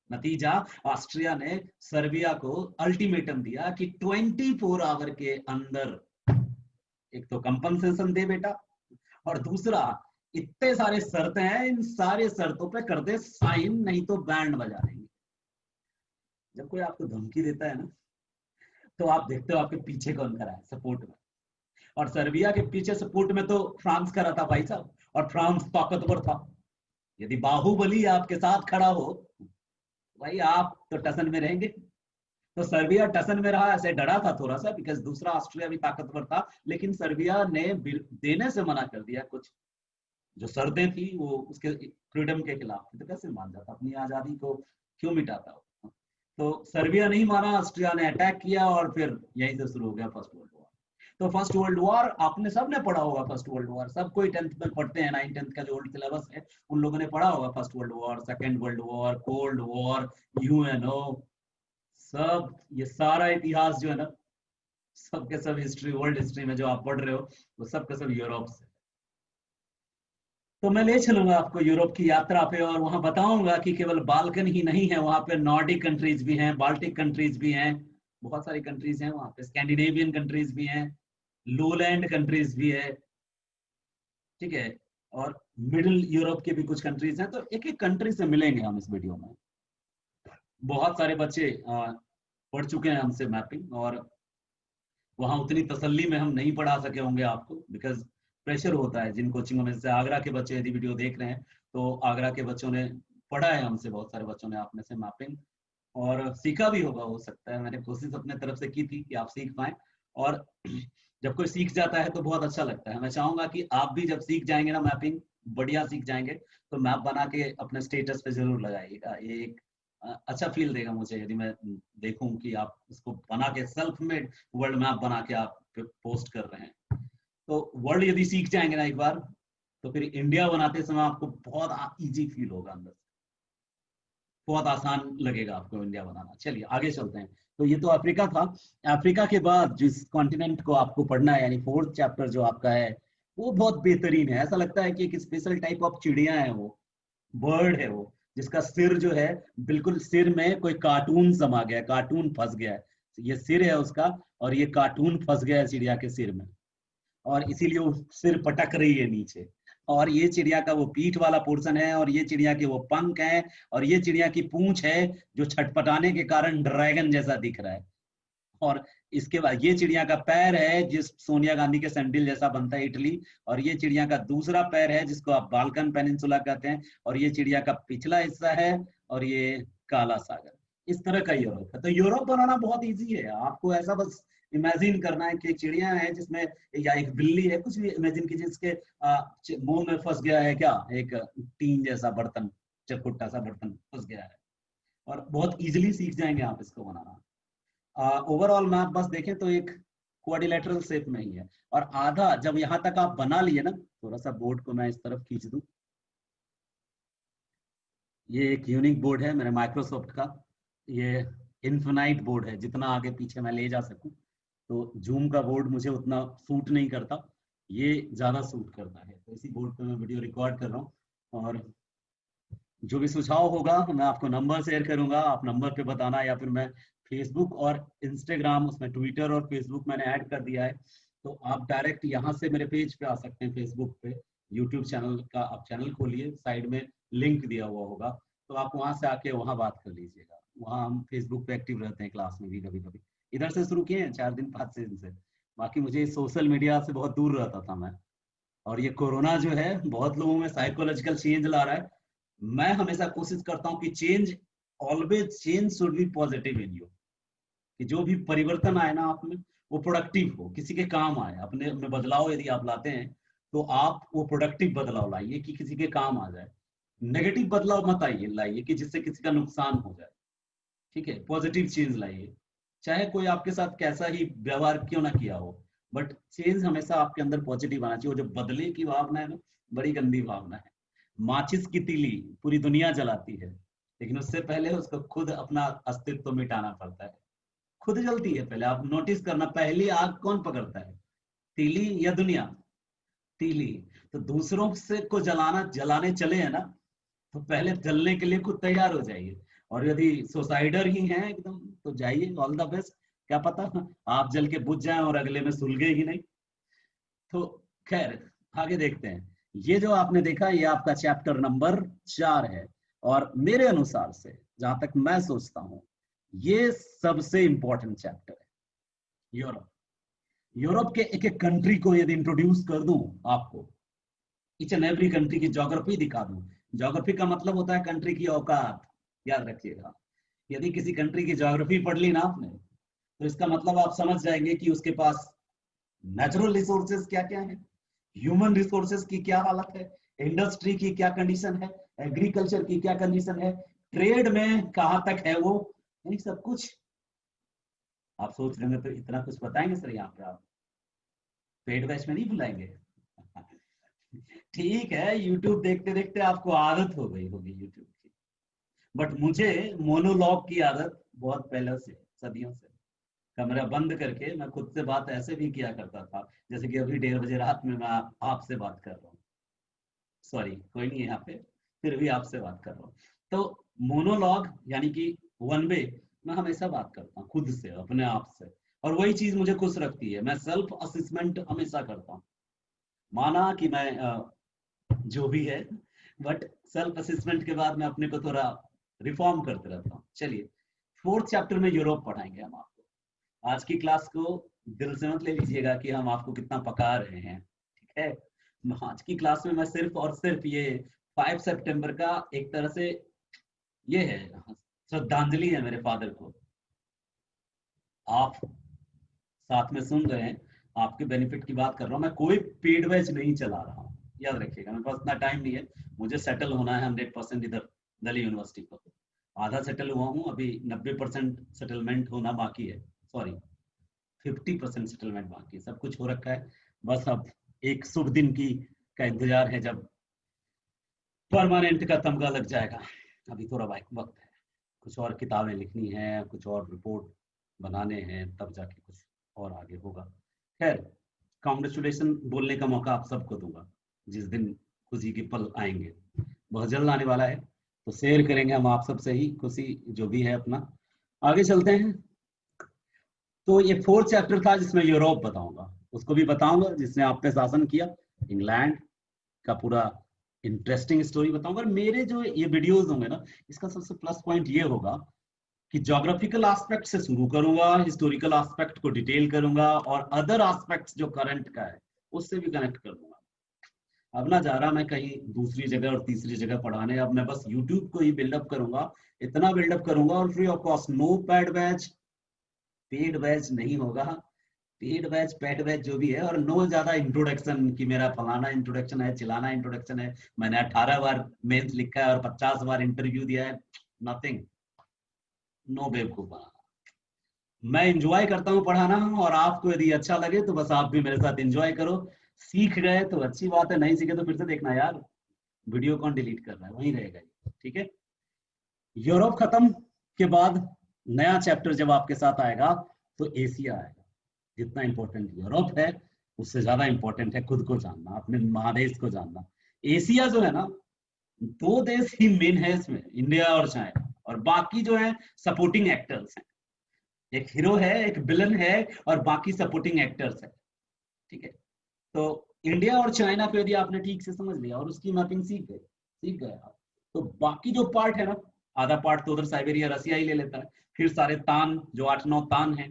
नतीजा, ऑस्ट्रिया ने सर्बिया को अल्टीमेटम दिया कि 24 आवर के अंदर एक तो कंपनसेशन दे बेटा, और दूसरा इतने सारे शर्तें हैं, इन सारे शर्तों पे कर दे साइन, नहीं तो बैंड बजा देंगे। जब कोई आपको धमकी देता है ना, तो आप देखते हो आपके पीछे कौन खड़ा है सपोर्ट में। और सर्बिया के पीछे सपोर्ट में तो फ्रांस खड़ा था भाई साहब, और फ्रांस ताकतवर था। यदि बाहुबली आपके साथ खड़ा हो भाई, आप तो टसन में रहेंगे। तो सर्बिया टसन में रहा, ऐसे डरा था थोड़ा सा, बिकॉज दूसरा ऑस्ट्रिया भी ताकतवर था, लेकिन सर्बिया ने देने से मना कर दिया। कुछ जो शर्तें थी वो उसके फ्रीडम के खिलाफ थी, तो कैसे मान जाता, अपनी आजादी को क्यों मिटाता हो? तो सर्बिया नहीं माना, ऑस्ट्रिया ने अटैक किया, और फिर यहीं से शुरू हो गया फर्स्ट वर्ल्ड वॉर। तो फर्स्ट वर्ल्ड वॉर आपने सबने पढ़ा होगा, फर्स्ट वर्ल्ड वॉर सब कोई 10th में पढ़ते हैं, 9th-10th का जो ओल्ड सिलेबस है उन लोगों ने पढ़ा होगा। First world war, second world war, cold war, UNO, सब ये सारा इतिहास जो है ना, सब के सब हिस्ट्री, वर्ल्ड हिस्ट्री में जो आप पढ़ रहे हो वो सब के सब यूरोप से। तो मैं ले चलूंगा आपको यूरोप की यात्रा पे, और वहां बताऊंगा कि केवल बाल्कन ही नहीं है, वहां पे नॉर्डिक कंट्रीज भी हैं, बाल्टिक कंट्रीज भी हैं, बहुत सारी कंट्रीज हैं वहां पे, स्कैंडिनेवियन कंट्रीज भी हैं, लोलैंड कंट्रीज भी है, ठीक है, और मिडिल यूरोप के भी कुछ कंट्रीज हैं। तो एक एक कंट्री से मिलेंगे हम इस वीडियो में। बहुत सारे बच्चे पढ़ चुके हैं हमसे मैपिंग, और वहां उतनी तसल्ली में हम नहीं पढ़ा सके होंगे आपको, बिकॉज प्रेशर होता है जिन कोचिंगों में। जैसे आगरा के बच्चे यदि वीडियो देख रहे हैं तो आगरा के बच्चों ने पढ़ा है हमसे, बहुत सारे बच्चों ने आप में से मैपिंग, और सीखा भी होगा, हो सकता है। मैंने कोशिश अपने तरफ से की थी कि आप सीख पाए, और जब कोई सीख जाता है तो बहुत अच्छा लगता है। मैं चाहूंगा कि आप भी जब सीख जाएंगे ना मैपिंग, बढ़िया सीख जाएंगे, तो मैप बना के अपने स्टेटस पे जरूर लगाइएगा। ये एक अच्छा फील देगा मुझे यदि मैं देखूं कि आप उसको बना के सेल्फ मेड वर्ल्ड मैप बना के आप पोस्ट कर रहे हैं। तो वर्ल्ड यदि सीख जाएंगे ना एक बार, तो फिर इंडिया बनाते समय आपको बहुत इजी फील होगा अंदर से, बहुत आसान लगेगा आपको इंडिया बनाना। चलिए आगे चलते हैं। तो ये तो अफ्रीका था। अफ्रीका के बाद जिस कॉन्टिनेंट को आपको पढ़ना है, यानी फोर्थ चैप्टर जो आपका है, वो बहुत बेहतरीन है। ऐसा लगता है कि एक स्पेशल टाइप ऑफ चिड़िया है, वो बर्ड है वो, जिसका सिर जो है बिल्कुल सिर में कोई कार्टून समा गया, कार्टून फंस गया है। ये सिर है उसका, और ये कार्टून फंस गया है चिड़िया के सिर में, और इसीलिए वो सिर पटक रही है नीचे। और ये चिड़िया का वो पीठ वाला पोर्शन है, और ये चिड़िया के वो पंख है, और ये चिड़िया की पूंछ है जो छटपटाने के कारण ड्रैगन जैसा दिख रहा है। और इसके बाद ये चिड़िया का पैर है जिस सोनिया गांधी के सैंडल जैसा बनता है, इटली। और ये चिड़िया का दूसरा पैर है जिसको आप बाल्कन पेनिनसुला कहते हैं। और ये चिड़िया का पिछला हिस्सा है, और ये काला सागर। इस तरह का यूरोप है। तो यूरोप बनाना बहुत इजी है, आपको ऐसा बस इमेजिन करना है कि चिड़िया है जिसमें, या एक बिल्ली है, कुछ भी इमेजिन कीजिए, जिसके मुंह में फंस गया है क्या, एक टीन जैसा बर्तन, चरकुट्टा सा बर्तन फंस गया है। और बहुत इजिली सीख जाएंगे आप इसको बनाना। ओवरऑल मैप बस देखें तो एक क्वाड्रिलेटरल शेप में ही है। और आधा जब यहां तक आप बना लिए ना, थोड़ा सा बोर्ड को मैं इस तरफ खींच दूं। ये एक यूनिक बोर्ड है मेरे माइक्रोसॉफ्ट का। ये इन्फिनाइट बोर्ड है, जितना आगे पीछे मैं ले जा सकूं। तो जूम का बोर्ड मुझे उतना सूट नहीं करता, ये ज्यादा सूट करता है। तो इसी बोर्ड पे मैं वीडियो रिकॉर्ड कर रहा हूँ। और जो भी सुझाव होगा मैं आपको नंबर शेयर करूंगा, आप नंबर पे बताना, या फिर मैं फेसबुक और इंस्टाग्राम, उसमें ट्विटर और फेसबुक मैंने ऐड कर दिया है। तो आप डायरेक्ट यहाँ से मेरे पेज पे आ सकते हैं, फेसबुक पे। यूट्यूब चैनल का आप चैनल खोलिए, साइड में लिंक दिया हुआ होगा, तो आप वहां से आके वहां बात कर लीजिएगा। वहां हम फेसबुक पे एक्टिव रहते हैं, क्लास में भी कभी कभी। इधर से शुरू किए हैं 4 दिन 5 दिन से। बाकी मुझे सोशल मीडिया से बहुत दूर रहता था मैं। और ये कोरोना जो है बहुत लोगों में साइकोलॉजिकल चेंज ला रहा है। मैं हमेशा कोशिश करता हूँ कि change, always change should be positive in you, कि जो भी परिवर्तन आए ना आप में, वो प्रोडक्टिव हो, किसी के काम आए। अपने में बदलाव यदि आप लाते हैं तो आप वो प्रोडक्टिव बदलाव लाइए कि किसी के काम आ जाए। नेगेटिव बदलाव मत आइए लाइए कि जिससे किसी का नुकसान हो जाए। ठीक है, पॉजिटिव चेंज लाइए, चाहे कोई आपके साथ कैसा ही व्यवहार क्यों ना किया हो, बट चेंज हमेशा आपके अंदर पॉजिटिव आना चाहिए। वो जो बदले की भावना है ना, बड़ी गंदी भावना है। माचिस की तीली पूरी दुनिया जलाती है, लेकिन उससे पहले उसको खुद अपना अस्तित्व मिटाना पड़ता है। खुद जलती है पहले, आप नोटिस करना, पहली आग कौन पकड़ता है, तीली या दुनिया? तीली। तो दूसरों से को जलाने चले हैं ना, तो पहले जलने के लिए खुद तैयार हो जाइए। और यदि सुसाइडर ही हैं एकदम, तो जाइए, ऑल द बेस्ट। क्या पता आप जल के बुझ जाएं और अगले में सुलगे ही नहीं। तो खैर, आगे देखते हैं। ये जो आपने देखा, ये आपका चैप्टर नंबर 4 है। और मेरे अनुसार से, जहां तक मैं सोचता हूं, ये सबसे इंपॉर्टेंट चैप्टर है। यूरोप, यूरोप के एक एक कंट्री को यदि इंट्रोड्यूस कर दूं आपको, ईच एंड एवरी कंट्री की ज्योग्राफी दिखा दूं। ज्योग्राफी का मतलब होता है कंट्री की औकात, याद रखिएगा। यदि किसी कंट्री की ज्योग्राफी पढ़ ली ना आपने, तो इसका मतलब आप समझ जाएंगे कि उसके पास नेचुरल रिसोर्सेज क्या क्या है, ह्यूमन रिसोर्सेज की क्या हालत है, इंडस्ट्री की क्या कंडीशन है, एग्रीकल्चर की क्या कंडीशन है, ट्रेड में कहां तक है वो, यानी सब कुछ। आप सोच रहे हैं तो इतना कुछ बताएंगे सर यहाँ पे आप, पेड बैच में नहीं बुलाएंगे? ठीक है, यूट्यूब देखते देखते आपको आदत हो गई होगी यूट्यूब की, बट मुझे मोनोलॉग की आदत बहुत पहले से, सदियों से। कमरा बंद करके मैं खुद से बात ऐसे भी किया करता था, जैसे कि अभी 1:30 बजे रात में मैं आपसे बात कर रहा हूँ। सॉरी, कोई नहीं है यहाँ पे, फिर भी आपसे बात कर रहा हूँ। तो मोनोलॉग यानी कि वन वे, मैं हमेशा बात करता हूँ खुद से, अपने आप से। और वही चीज मुझे खुश रखती है। मैं सेल्फ असेसमेंट हमेशा करता हूँ, माना कि मैं जो भी है, बट सेल्फ असेसमेंट के बाद मैं अपने को थोड़ा रिफॉर्म करते रहता हूँ। चलिए, 4th चैप्टर में यूरोप पढ़ाएंगे हम आपको। आज की क्लास को दिल से मत ले लीजिएगा कि हम आपको कितना पका रहे हैं, ठीक है। आज की क्लास में मैं सिर्फ और सिर्फ ये 5 सितंबर का एक तरह से ये है, श्रद्धांजलि है मेरे फादर को। आप साथ में सुन रहे हैं, आपके बेनिफिट की बात कर रहा हूँ मैं, कोई पेड बैच नहीं चला रहा हूँ, याद रखिएगा। मेरे पास इतना टाइम नहीं है, मुझे सेटल होना है 100% इधर दिल्ली यूनिवर्सिटी पर। आधा सेटल हुआ हूँ, अभी 90% सेटलमेंट होना बाकी है, सॉरी 50% सेटलमेंट बाकी है, सब कुछ हो रखा है। बस अब एक शुभ दिन की का इंतजार है जब परमानेंट का तमगा लग जाएगा। अभी थोड़ा वक्त है, कुछ और किताबें लिखनी है, कुछ और रिपोर्ट बनाने हैं, तब जाके कुछ और आगे होगा। खैर, कॉन्ग्रेचुलेशन बोलने का मौका आप सबको दूंगा जिस दिन खुशी के पल आएंगे, बहुत जल्द आने वाला है, तो शेयर करेंगे हम आप सबसे ही खुशी जो भी है अपना। आगे चलते हैं। तो ये 4th चैप्टर था जिसमें यूरोप बताऊंगा, उसको भी बताऊंगा जिसने आप पे शासन किया, इंग्लैंड का पूरा इंटरेस्टिंग स्टोरी बताऊंगा। और मेरे जो ये वीडियोस होंगे ना, इसका सबसे प्लस पॉइंट ये होगा कि ज्योग्राफिकल एस्पेक्ट से शुरू करूंगा, हिस्टोरिकल एस्पेक्ट को डिटेल करूंगा, और अदर एस्पेक्ट्स जो करंट का है उससे भी कनेक्ट कर दूंगा। अब ना जा रहा मैं कहीं दूसरी जगह और तीसरी जगह पढ़ाने, अब मैं बस यूट्यूब को ही बिल्डअप करूंगा, इतना बिल्डअप करूंगा, और free of cost, no paid batch नहीं होगा। पेड बैच पैड बैच जो भी है, और नो ज्यादा इंट्रोडक्शन कि मेरा फलाना इंट्रोडक्शन है, चिलाना इंट्रोडक्शन है, मैंने 18 बार मेंस लिखा है और 50 बार इंटरव्यू दिया है, नथिंग, नो बेवकूफ बनाना। मैं इंजॉय करता हूँ पढ़ाना, और आपको यदि अच्छा लगे तो बस आप भी मेरे साथ इंजॉय करो। सीख गए तो अच्छी बात है, नहीं सीखे तो फिर से देखना यार, वीडियो कौन डिलीट कर रहा है, वहीं रहेगा, ठीक है। यूरोप खत्म के बाद नया चैप्टर जब आपके साथ आएगा तो एशिया आएगा। जितना इंपॉर्टेंट यूरोप है उससे ज्यादा इंपॉर्टेंट है खुद को जानना, अपने महादेश को जानना। एशिया जो है ना, 2 देश ही मेन है इसमें, इंडिया और चाइना, और बाकी जो है सपोर्टिंग एक्टर्स हैं। एक हीरो है, एक विलन है, और बाकी सपोर्टिंग एक्टर्स है, ठीक है। तो इंडिया और चाइना को यदि आपने ठीक से समझ लिया और उसकी मैपिंग सीख गए आप, तो बाकी जो पार्ट है ना, आधा पार्ट तो उधर साइबेरिया रसिया ही ले लेता है, फिर सारे तान जो 8-9 तान है,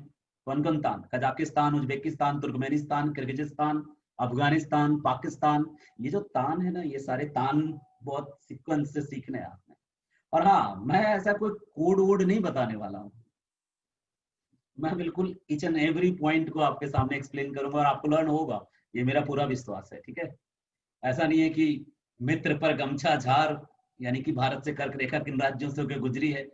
कौन कौन तान, Kazakhstan, Uzbekistan, Turkmenistan, Kyrgyzstan, Afghanistan, Pakistan, ये जो तान है ना, ये सारे तान बहुत सीक्वेंस से सीखने हैं आपने। और हाँ, मैं ऐसा कोई कोड वोड नहीं बताने वाला हूँ, मैं बिल्कुल ईच एंड एवरी पॉइंट को आपके सामने एक्सप्लेन करूंगा और आपको लर्न होगा, ये मेरा पूरा विश्वास है, ठीक है। ऐसा नहीं है कि मित्र पर गमछा झार, यानी कि भारत से कर्क रेखा किन राज्यों से होकर गुजरी है,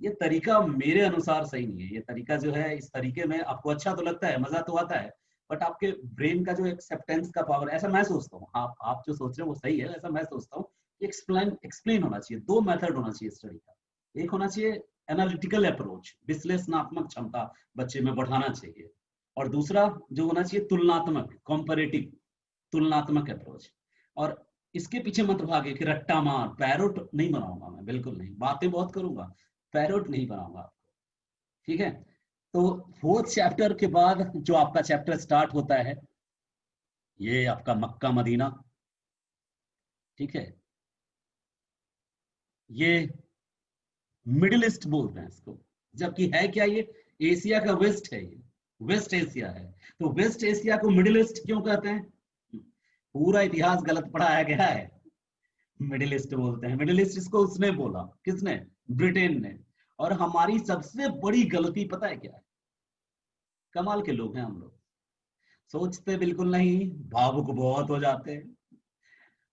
ये तरीका मेरे अनुसार सही नहीं है। ये तरीका जो है, इस तरीके में आपको अच्छा तो लगता है, मजा तो आता है, बट आपके ब्रेन का जो एक्सेप्टेंस का पावर, ऐसा मैं सोचता हूँ, आप जो सोच रहे हो वो सही है, ऐसा मैं सोचता हूँ कि एक्सप्लेन होना चाहिए। 2 मेथड होना चाहिए स्टडी का, एक होना चाहिए एनालिटिकल अप्रोच, विश्लेषणात्मक क्षमता बच्चे में बढ़ाना चाहिए, और दूसरा जो होना चाहिए तुलनात्मक, कॉम्परेटिव, तुलनात्मक अप्रोच। और इसके पीछे मत भागे कि रट्टा मार, पैरोट नहीं बनाऊंगा मैं, बिल्कुल नहीं, बातें बहुत करूंगा, पैरोट नहीं बनाऊंगा आपको, ठीक है। तो 4th चैप्टर के बाद जो आपका चैप्टर स्टार्ट होता है, ये आपका मक्का मदीना, ठीक है। ये मिडिल ईस्ट बोलते हैं इसको, जबकि है क्या, ये एशिया का वेस्ट है, ये वेस्ट एशिया है। तो वेस्ट एशिया को मिडिल ईस्ट क्यों कहते हैं? पूरा इतिहास गलत पढ़ाया गया है, मिडिल ईस्ट बोलते हैं। मिडिल ईस्ट इसको उसने बोला, किसने? ब्रिटेन ने। और हमारी सबसे बड़ी गलती पता है क्या है? कमाल के लोग हैं हम लोग, सोचते बिल्कुल नहीं, भावुक बहुत हो जाते हैं,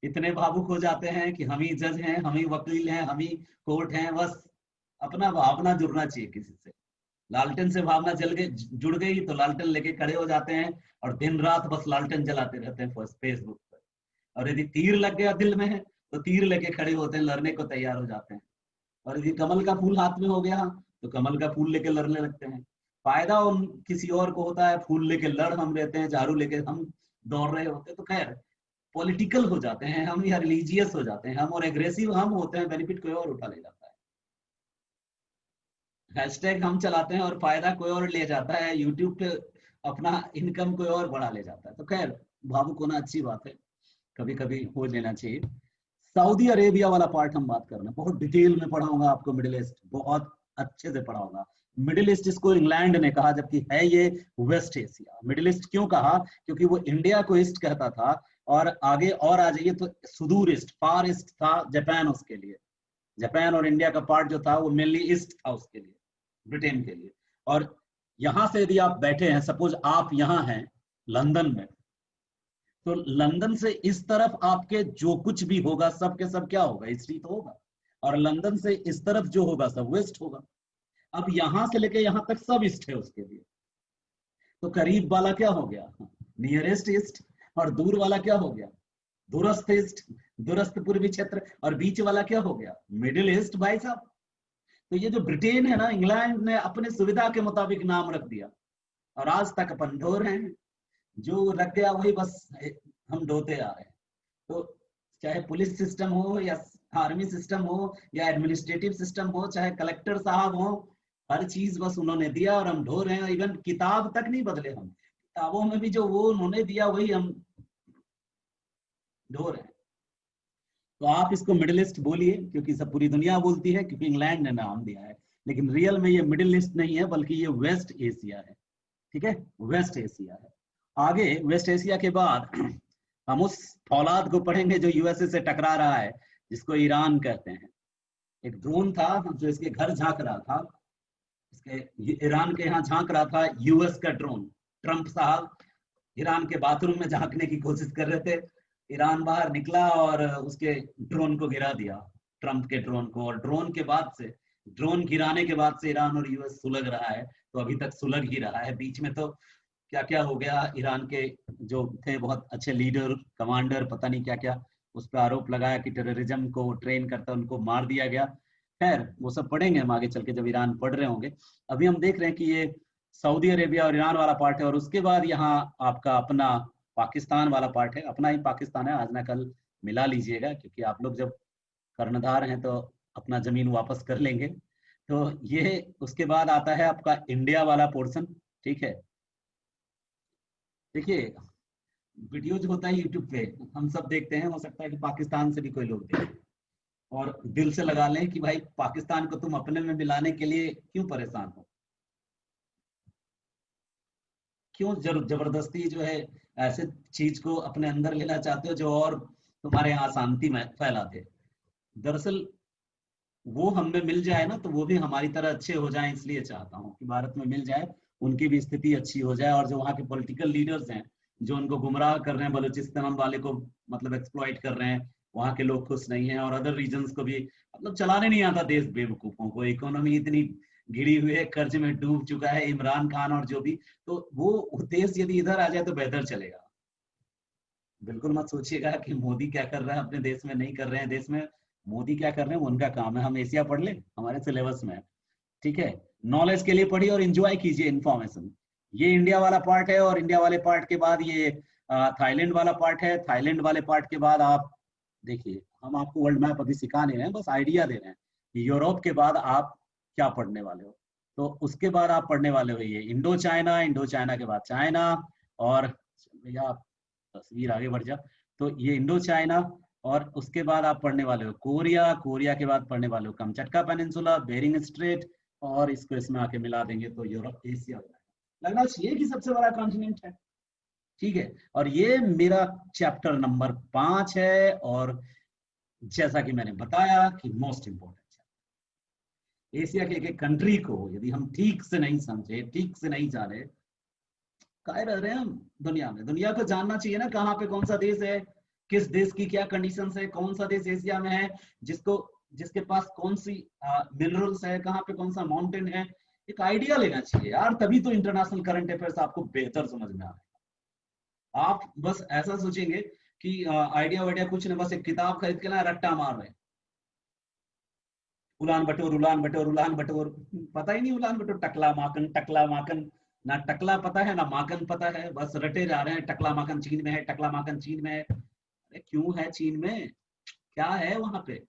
इतने भावुक हो जाते हैं कि हम ही जज हैं, हम ही वकील हैं, हम ही कोर्ट हैं, बस अपना भावना जुड़ना चाहिए किसी से। लालटेन से भावना जल गई, जुड़ गई तो लालटेन लेके खड़े हो जाते हैं और दिन रात बस लालटेन जलाते रहते हैं फेसबुक पर। और यदि तीर लग गया दिल में है तो तीर लेके खड़े होते हैं, लड़ने को तैयार हो जाते हैं। और यदि कमल का फूल हाथ में हो गया तो कमल का फूल लेके लड़ने लगते हैं। फायदा उन किसी और को होता है, फूल लेके लड़ हम रहते हैं, झाड़ू लेके हम दौड़ रहे होते हैं। तो खैर, पॉलिटिकल हो जाते हैं हम, या रिलीजियस हो जाते हैं हम, और एग्रेसिव हम होते हैं, बेनिफिट कोई और उठा ले जाता है। हैशटैग हम चलाते हैं और फायदा कोई और ले जाता है, यूट्यूब पे अपना इनकम कोई और बढ़ा ले जाता है। तो खैर, भावुक होना अच्छी बात है, कभी कभी हो लेना चाहिए। सऊदी अरेबिया वाला पार्ट हम बात कर रहे हैं, बहुत डिटेल में पढ़ाऊंगा आपको मिडिल ईस्ट, बहुत अच्छे से पढ़ाऊंगा। मिडिल ईस्ट इसको इंग्लैंड ने कहा, जबकि है ये वेस्ट एशिया। मिडिल ईस्ट क्यों कहा? क्योंकि वो इंडिया को ईस्ट कहता था, और आगे और आ जाइए तो सुदूर ईस्ट, फार ईस्ट था जापान उसके लिए। जापान और इंडिया का पार्ट जो था वो मेनली ईस्ट था उसके लिए, ब्रिटेन के लिए। और यहां से यदि आप बैठे हैं, सपोज आप यहां हैं लंदन में, तो लंदन से इस तरफ आपके जो कुछ भी होगा सब के सब क्या होगा? ईस्ट ही तो होगा। और लंदन से इस तरफ जो होगा सब वेस्ट होगा। अब यहां से लेके यहां तक सब ईस्ट है उसके लिए। तो करीब वाला क्या हो गया? Nearest east. और दूर वाला क्या हो गया? दूरस्थ ईस्ट, दूरस्थ पूर्वी क्षेत्र। और बीच वाला क्या हो गया? मिडिल ईस्ट भाई साहब। तो ये जो ब्रिटेन है ना, इंग्लैंड ने अपने सुविधा के मुताबिक नाम रख दिया, और आज तक अपन ढो रहे हैं। जो रख गया वही बस हम ढोते आ रहे हैं। तो चाहे पुलिस सिस्टम हो, या आर्मी सिस्टम हो, या एडमिनिस्ट्रेटिव सिस्टम हो, चाहे कलेक्टर साहब हो, हर चीज बस उन्होंने दिया और हम ढो रहे हैं। इवन किताब तक नहीं बदले हम, किताबों में भी जो वो उन्होंने दिया वही हम ढो रहे हैं। तो आप इसको मिडिल ईस्ट बोलिए, क्योंकि सब पूरी दुनिया बोलती है, क्योंकि इंग्लैंड ने नाम दिया है। लेकिन रियल में ये मिडिल ईस्ट नहीं है, बल्कि ये वेस्ट एशिया है। ठीक है, वेस्ट एशिया है। आगे वेस्ट एशिया के बाद हम उस फौलाद को पढ़ेंगे जो यूएसए से टकरा रहा है, जिसको ईरान कहते हैं। एक ड्रोन था जो इसके घर झांक रहा था, इसके ईरान के यहाँ झांक रहा था यूएस का ड्रोन। ट्रंप साहब ईरान के बाथरूम में झांकने की कोशिश कर रहे थे, ईरान बाहर निकला और उसके ड्रोन को गिरा दिया, ट्रंप के ड्रोन को। और ड्रोन के बाद से, ड्रोन गिराने के बाद से ईरान और यूएस सुलग रहा है। तो अभी तक सुलग ही रहा है। बीच में तो क्या क्या हो गया, ईरान के जो थे बहुत अच्छे लीडर, कमांडर, पता नहीं क्या क्या, उस पर आरोप लगाया कि टेररिज्म को ट्रेन करता, उनको मार दिया गया। खैर वो सब पढ़ेंगे हम आगे चल के जब ईरान पढ़ रहे होंगे। अभी हम देख रहे हैं कि ये सऊदी अरेबिया और ईरान वाला पार्ट है, और उसके बाद यहाँ आपका अपना पाकिस्तान वाला पार्ट है। अपना ही पाकिस्तान है, आज ना कल मिला लीजिएगा, क्योंकि आप लोग जब कर्णधार हैं तो अपना जमीन वापस कर लेंगे। तो ये उसके बाद आता है आपका इंडिया वाला पोर्शन। ठीक है, देखिए वीडियो जो होता है यूट्यूब पे हम सब देखते हैं, हो सकता है कि पाकिस्तान से भी कोई लोग देखें, और दिल से लगा लें कि भाई पाकिस्तान को तुम अपने में मिलाने के लिए क्यों परेशान हो, क्यों जबरदस्ती जो है ऐसे चीज को अपने अंदर लेना चाहते हो जो और तुम्हारे यहाँ शांति में फैला दे। दरअसल वो हमें मिल जाए ना, तो वो भी हमारी तरह अच्छे हो जाए, इसलिए चाहता हूँ कि भारत में मिल जाए, उनकी भी स्थिति अच्छी हो जाए। और जो वहाँ के पॉलिटिकल लीडर्स हैं जो उनको गुमराह कर रहे हैं, बलूचिस्तान वाले को मतलब एक्सप्लॉइट कर रहे हैं, वहाँ के लोग खुश नहीं हैं, और अदर रीजन्स को भी मतलब चलाने नहीं आता देश बेवकूफों को। इकोनॉमी इतनी घिरी हुई है, कर्ज में डूब चुका है इमरान खान और जो भी, तो वो देश यदि इधर आ जाए तो बेहतर चलेगा। बिल्कुल मत सोचिएगा कि मोदी क्या कर रहा है अपने देश में, नहीं कर रहे हैं देश में। मोदी क्या कर रहे हैं वो उनका काम है, हम एशिया पढ़ ले, हमारे सिलेबस में है। ठीक है, नॉलेज के लिए पढ़िए और एंजॉय कीजिए इन्फॉर्मेशन। ये इंडिया वाला पार्ट है, और इंडिया वाले पार्ट के बाद ये थाईलैंड वाला पार्ट है। थाईलैंड वाले पार्ट के बाद आप देखिए, हम आपको वर्ल्ड मैप अभी सिखा नहीं रहे हैं, बस आइडिया दे रहे हैं कि यूरोप के बाद आप क्या पढ़ने वाले हो। तो उसके बाद आप पढ़ने वाले हो ये इंडो चाइना, इंडो चाइना के बाद चाइना, और भैया आप तस्वीर आगे बढ़ जा, तो ये इंडो चाइना। और उसके बाद आप पढ़ने वाले हो कोरिया, कोरिया के बाद पढ़ने वाले हो कमचटका पेनिनसुला, बेरिंग स्ट्रेट, और इसको इसमें आके मिला देंगे तो यूरोप एशिया हो जाएगा। लगना चाहिए कि सबसे बड़ा कॉन्टिनेंट है। ठीक है, और ये मेरा चैप्टर नंबर 5 है, और जैसा कि मैंने बताया कि मोस्ट इंपोर्टेंट है। एशिया के एक कंट्री को यदि हम ठीक से नहीं समझे, ठीक से नहीं जाने, काहे रह रहे हैं हम दुनिया में? दुनिया को जानना चाहिए ना, कहाँ पे कौन सा देश है, किस देश की क्या कंडीशंस है, कौन सा देश एशिया में है, जिसको जिसके पास कौन सी मिनरल्स है, कहाँ पे कौन सा माउंटेन है। एक आइडिया लेना चाहिए यार, तभी तो इंटरनेशनल करंट अफेयर्स आपको बेहतर समझ में आए। आप बस ऐसा सोचेंगे कि आइडिया वाइडिया कुछ नहीं, बस एक किताब खरीद के ना रट्टा मार रहे हैं, उलान बटोर उलान बटोर उलान बटोर। पता ही नहीं उलान बटोर, टकला माकन, ना टकला पता है ना माकन पता है, बस रटे जा रहे हैं। टकला माकन चीन में है, टकला माकन चीन में है। अरे क्यों है चीन में, क्या है वहां पे?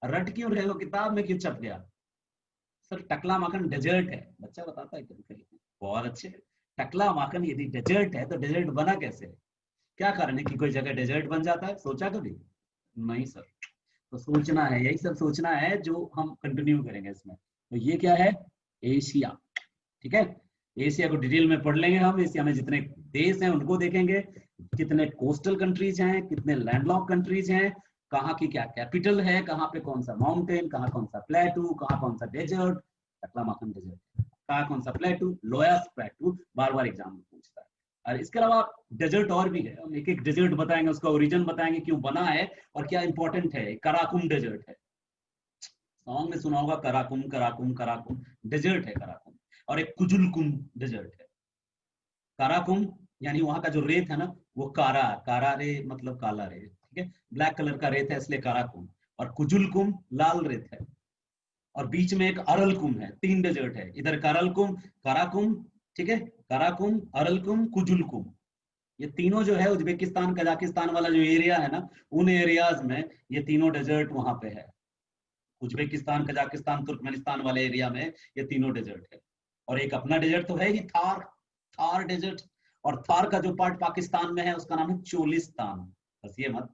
रट क्यों रहे हो, किताब में क्यों छप गया? सर टकला माखन डेजर्ट है, बच्चा बताता है कभी कभी। बहुत अच्छे। टकला माखन यदि डेजर्ट है तो डेजर्ट बना कैसे है? क्या कारण है कि कोई जगह डेजर्ट बन जाता है, सोचा कभी? नहीं सर। तो सोचना है, यही सब सोचना है जो हम कंटिन्यू करेंगे इसमें। तो ये क्या है? एशिया। ठीक है, एशिया को डिटेल में पढ़ लेंगे हम। एशिया में जितने देश हैं उनको देखेंगे, कितने कोस्टल कंट्रीज हैं, कितने लैंडलॉक कंट्रीज हैं, कहाँ की क्या कैपिटल है, कहाँ पे कौन सा माउंटेन, कहाँ कौन सा प्लेटू, कहाँ कौन सा डेजर्ट। टकला माखन डेजर्ट, कहाँ कौन सा प्लेटू, लोयस प्लेटू, बार बार एग्जाम में पूछता है। और इसके अलावा डेजर्ट और भी है, हम एक एक डेजर्ट बताएंगे, उसका ओरिजिन बताएंगे, क्यों बना है और क्या इंपॉर्टेंट है। कराकुम डेजर्ट है, सॉन्ग में सुना होगा, कराकुम कराकुम कराकुम डेजर्ट है कराकुम। और एक कुजुलकुम डेजर्ट है। काराकुम यानी वहां का जो रेत है ना, वो कारा, कारा रे मतलब काला रे, ठीक है, ब्लैक कलर का रेत है इसलिए काराकुम। और कुजुलकुम लाल रेत है। और बीच में एक अरलकुम है, 3 डेजर्ट है इधर, करलकुम, काराकुम, ठीक है, काराकुम, अरलकुम, कुजुलकुम। ये तीनों जो है उज्बेकिस्तान कजाकिस्तान वाला जो एरिया है ना, उन एरियाज में ये तीनों डेजर्ट वहां पे है। उज्बेकिस्तान कजाकिस्तान तुर्कमेनिस्तान वाले एरिया में ये तीनों डेजर्ट है। और एक अपना डेजर्ट तो है ही, थार, थार डेजर्ट। और थार का जो पार्ट पाकिस्तान में है उसका नाम है चोलिस्तान। बस ये मत,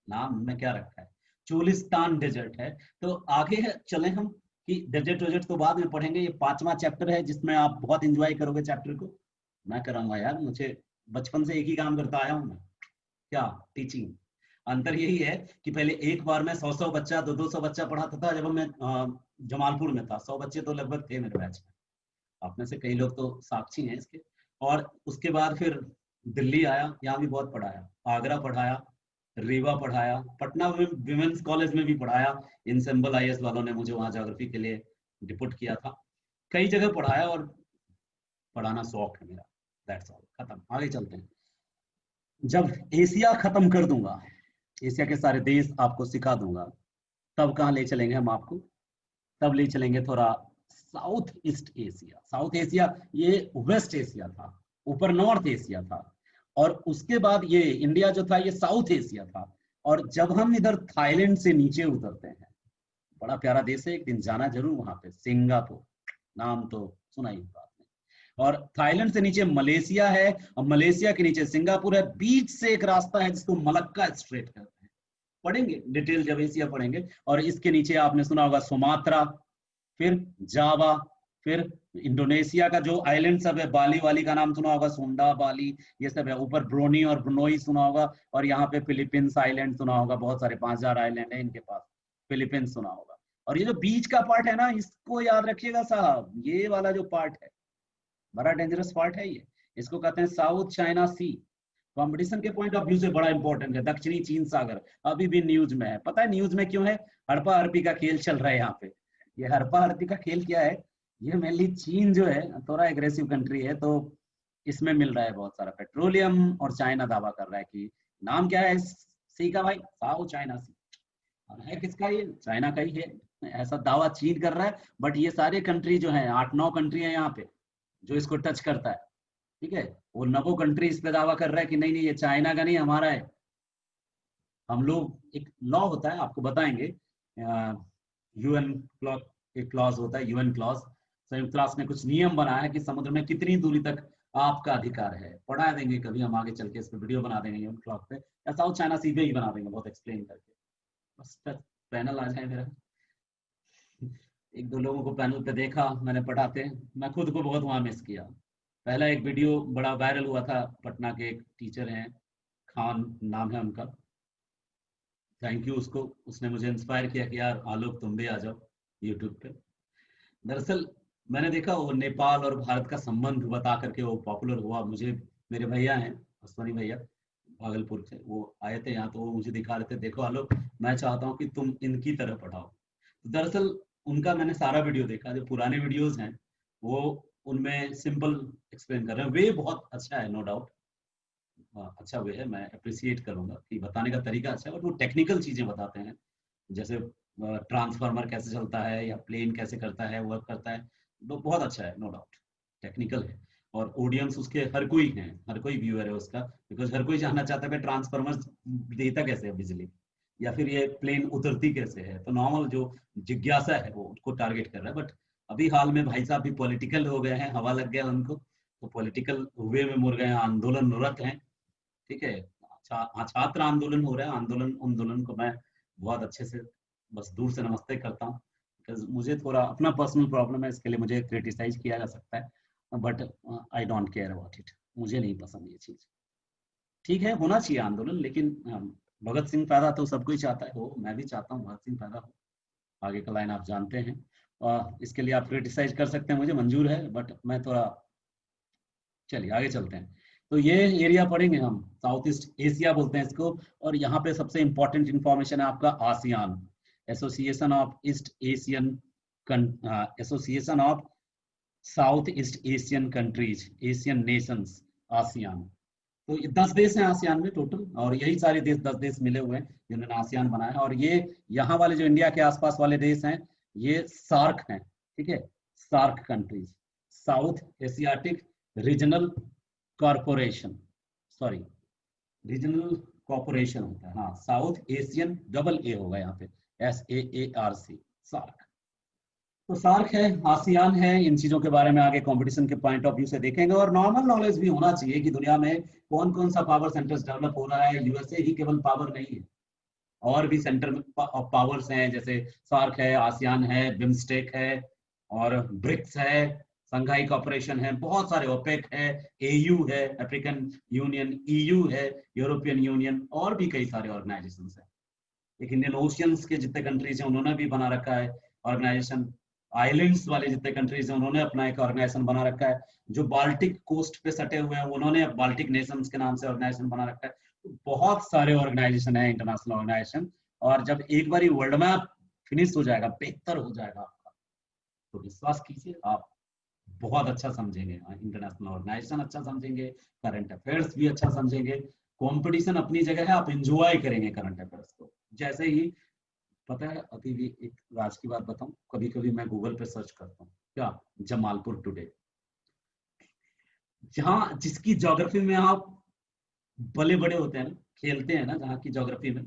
नाम में क्या रखा है, चोलिस्तान डेजर्ट है। तो आगे है, चले हम कि डेजर्ट वेजर्ट तो बाद में पढ़ेंगे। ये 5वां चैप्टर है जिसमें आप बहुत इंजॉय करोगे चैप्टर को। मैं कराऊंगा यार, मुझे बचपन से एक ही काम करता आया हूँ मैं, क्या, टीचिंग। अंतर यही है कि पहले एक बार में 100 बच्चा, 200 बच्चा पढ़ाता था। जब मैं जमालपुर में था, 100 बच्चे तो लगभग थे मेरे बैच में। आप में से कई लोग तो साक्षी हैं इसके। और उसके बाद फिर दिल्ली आया, यहाँ भी बहुत पढ़ाया, आगरा पढ़ाया, रीवा पढ़ाया, पटना विमेंस कॉलेज में भी पढ़ाया। इंसेम्बल आईएएस वालों ने मुझे वहां ज्योग्राफी के लिए डिपुट किया था। कई जगह पढ़ाया और पढ़ाना शौक है मेरा। दैट्स ऑल, खत्म, आगे चलते हैं। जब एशिया खत्म कर दूंगा, एशिया के सारे देश आपको सिखा दूंगा, तब कहाँ ले चलेंगे हम आपको? तब ले चलेंगे थोड़ा south east Asia. South Asia ये वेस्ट एशिया था, ऊपर नॉर्थ एशिया था, और उसके बाद ये इंडिया जो था ये साउथ एशिया था। और जब हम इधर थाईलैंड से नीचे उतरते हैं, बड़ा प्यारा देश है, एक दिन जाना जरूर वहां पे, सिंगापुर, नाम तो सुना ही होगा आपने। और थाईलैंड से नीचे मलेशिया है, और मलेशिया के नीचे सिंगापुर है। बीच से एक रास्ता है जिसको मलक्का स्ट्रेट कहते हैं, पढ़ेंगे डिटेल जब एशिया पढ़ेंगे। और इसके नीचे आपने सुना होगा सुमात्रा, फिर जावा, फिर इंडोनेशिया का जो आइलैंड सब है, बाली वाली का नाम सुना होगा, सुंडा बाली, ये सब है। ऊपर ब्रोनी और ब्रुनोई सुना होगा। और यहाँ पे फिलीपींस आइलैंड सुना होगा, बहुत सारे 5000 आइलैंड है इनके पास। फिलीपींस सुना होगा। और ये जो बीच का पार्ट है ना, इसको याद रखिएगा साहब, ये वाला जो पार्ट है बड़ा डेंजरस पार्ट है ये। इसको कहते हैं साउथ चाइना सी। कंपटीशन के पॉइंट ऑफ व्यू से बड़ा इंपॉर्टेंट है। दक्षिणी चीन सागर अभी भी न्यूज में है। पता है न्यूज में क्यों है? हड़प्पा हड़प्पी का खेल चल रहा है यहाँ पे। ये हड़प्पा हड़प्पी का खेल क्या है? ये मेनली चीन जो है थोड़ा एग्रेसिव कंट्री है, तो इसमें मिल रहा है बहुत सारा पेट्रोलियम। और चाइना दावा कर रहा है कि नाम क्या है सी का भाई, साउथ चाइना सी। और है किसका? ये चाइना का ही है, ऐसा दावा चीन कर रहा है। बट ये सारे कंट्री जो है, 8-9 कंट्री है यहाँ पे जो इसको टच करता है, ठीक है। वो 9 कंट्री इस पे दावा कर रहा है कि नहीं नहीं ये चाइना का नहीं हमारा है। हम लोग, एक लॉ होता है आपको बताएंगे, यूएन क्लॉज, एक क्लॉज होता है यूएन क्लॉज। संयुक्त राष्ट्र ने कुछ नियम बनाया है कि समुद्र में कितनी दूरी तक आपका अधिकार है। पढ़ा देंगे कभी हम आगे चल के, इस पर वीडियो बना देंगे यूएन क्लॉज पे, या साउथ चाइना सी पे ही बना देंगे बहुत एक्सप्लेन करके। बस पैनल आ जाए मेरा। एक दो लोगों को पैनल पे देखा मैंने पढ़ाते, मैं खुद को बहुत वहां मिस किया। पहला एक वीडियो बड़ा वायरल हुआ था, पटना के एक टीचर हैं, खान नाम है उनका, थैंक यू उसको, उसने मुझे इंस्पायर किया कि यार आलोक तुम भी आ जाओ यूट्यूब पे। दरअसल मैंने देखा वो नेपाल और भारत का संबंध बता करके वो पॉपुलर हुआ। मुझे, मेरे भैया हैं अश्वनी भैया भागलपुर से, वो आए थे यहाँ, तो वो मुझे दिखा रहे थे, देखो आलोक मैं चाहता हूँ कि तुम इनकी तरह पढ़ाओ। तो दरअसल उनका मैंने सारा वीडियो देखा, जो पुराने वीडियोज हैं वो उनमें सिंपल एक्सप्लेन कर रहे हैं। वे बहुत अच्छा है, नो डाउट, अच्छा वे है, मैं अप्रिसिएट करूंगा कि बताने का तरीका अच्छा है। बट वो टेक्निकल चीजें बताते हैं, जैसे ट्रांसफार्मर कैसे चलता है या प्लेन कैसे करता है, वर्क करता है, तो बहुत अच्छा है, नो डाउट, टेक्निकल है। और ऑडियंस उसके हर कोई है, हर कोई व्यूअर है उसका, बिकॉज हर कोई जानना चाहता है कि ट्रांसफार्मर देता कैसे है बिजली, या फिर ये प्लेन उतरती कैसे है। तो नॉर्मल जो जिज्ञासा है वो उसको टारगेट कर रहा है। बट अभी हाल में भाई साहब भी पॉलिटिकल हो गए हैं, हवा लग गया उनको, तो पॉलिटिकल हुए में मुड़ गए हैं, आंदोलनरत हैं। ठीक है, छात्र आंदोलन हो रहा है, आंदोलन को मैं बहुत अच्छे से बस दूर से नमस्ते करता हूँ, बिकॉज मुझे थोड़ा अपना पर्सनल प्रॉब्लम है, इसके लिए मुझे क्रिटिसाइज किया जा सकता है, but I don't care about it, मुझे नहीं पसंद ये चीज। ठीक है, होना चाहिए आंदोलन, लेकिन भगत सिंह पैदा तो सब कोई चाहता है हो, मैं भी चाहता हूँ भगत सिंह पैदा हो। आगे का लाइन आप जानते हैं, और इसके लिए आप क्रिटिसाइज कर सकते हैं, मुझे मंजूर है, बट मैं थोड़ा, चलिए आगे चलते हैं। तो ये एरिया पढ़ेंगे हम, साउथ ईस्ट एशिया बोलते हैं इसको, और यहाँ पे सबसे इंपॉर्टेंट इंफॉर्मेशन है आपका ASEAN, association of east Asian, association of south east Asian countries, Asian Nations, ASEAN. तो ये 10 देश हैं आसियान में टोटल, और यही सारे देश 10 देश मिले हुए हैं जिन्होंने आसियान बनाया है। और ये यहाँ वाले जो इंडिया के आसपास वाले देश हैं, ये सार्क हैं। ठीक है, SAARC countries, South Asiatic regional corporation, sorry regional corporation होता है, हाँ, साउथ एशियन, डबल ए होगा यहाँ पे, SAARC, सार्क। तो सार्क है, आसियान है, इन चीजों के बारे में आगे कंपटीशन के पॉइंट ऑफ व्यू से देखेंगे, और नॉर्मल नॉलेज भी होना चाहिए कि दुनिया में कौन कौन सा पावर सेंटर्स डेवलप हो रहा है। यूएसए ही केवल पावर नहीं है, और भी सेंटर ऑफ पावर्स हैं, जैसे सार्क है, आसियान है, बिम्स्टेक है, और ब्रिक्स है, संघाई कॉर्पोरेशन है, बहुत सारे, ओपेक है, AU है, अफ्रीकन यूनियन, EU है, यूरोपियन यूनियन, और भी कई सारे ऑर्गेनाइजेशन है। एक इंडियन ओशियंस के जितने कंट्रीज हैं उन्होंने भी बना रखा है ऑर्गेनाइजेशन, आइलैंड्स वाले जितने कंट्रीज हैं उन्होंने अपना एक ऑर्गेनाइजेशन बना रखा है, जो बाल्टिक कोस्ट पे सटे हुए हैं उन्होंने बाल्टिक नेशंस के नाम से ऑर्गेनाइजेशन बना रखा है। तो बहुत सारे ऑर्गेनाइजेशन है, इंटरनेशनल ऑर्गेनाइजेशन, और जब एक बार वर्ल्ड मैप फिनिश हो जाएगा, बेहतर हो जाएगा आपका, तो विश्वास कीजिए आप बहुत अच्छा समझेंगे, इंटरनेशनल ऑर्गेनाइजेशन अच्छा समझेंगे, करंट अफेयर्स भी अच्छा समझेंगे, कंपटीशन अपनी जगह है, आप एंजॉय करेंगे करंट अफेयर्स को। जैसे ही, पता है अभी भी एक राज की बात बताऊं, कभी कभी मैं गूगल पे सर्च करता हूँ, क्या, जमालपुर टुडे, जहाँ जिसकी ज्योग्राफी में आप बड़े बड़े होते हैं ना, खेलते हैं ना, जहाँ की ज्योग्राफी में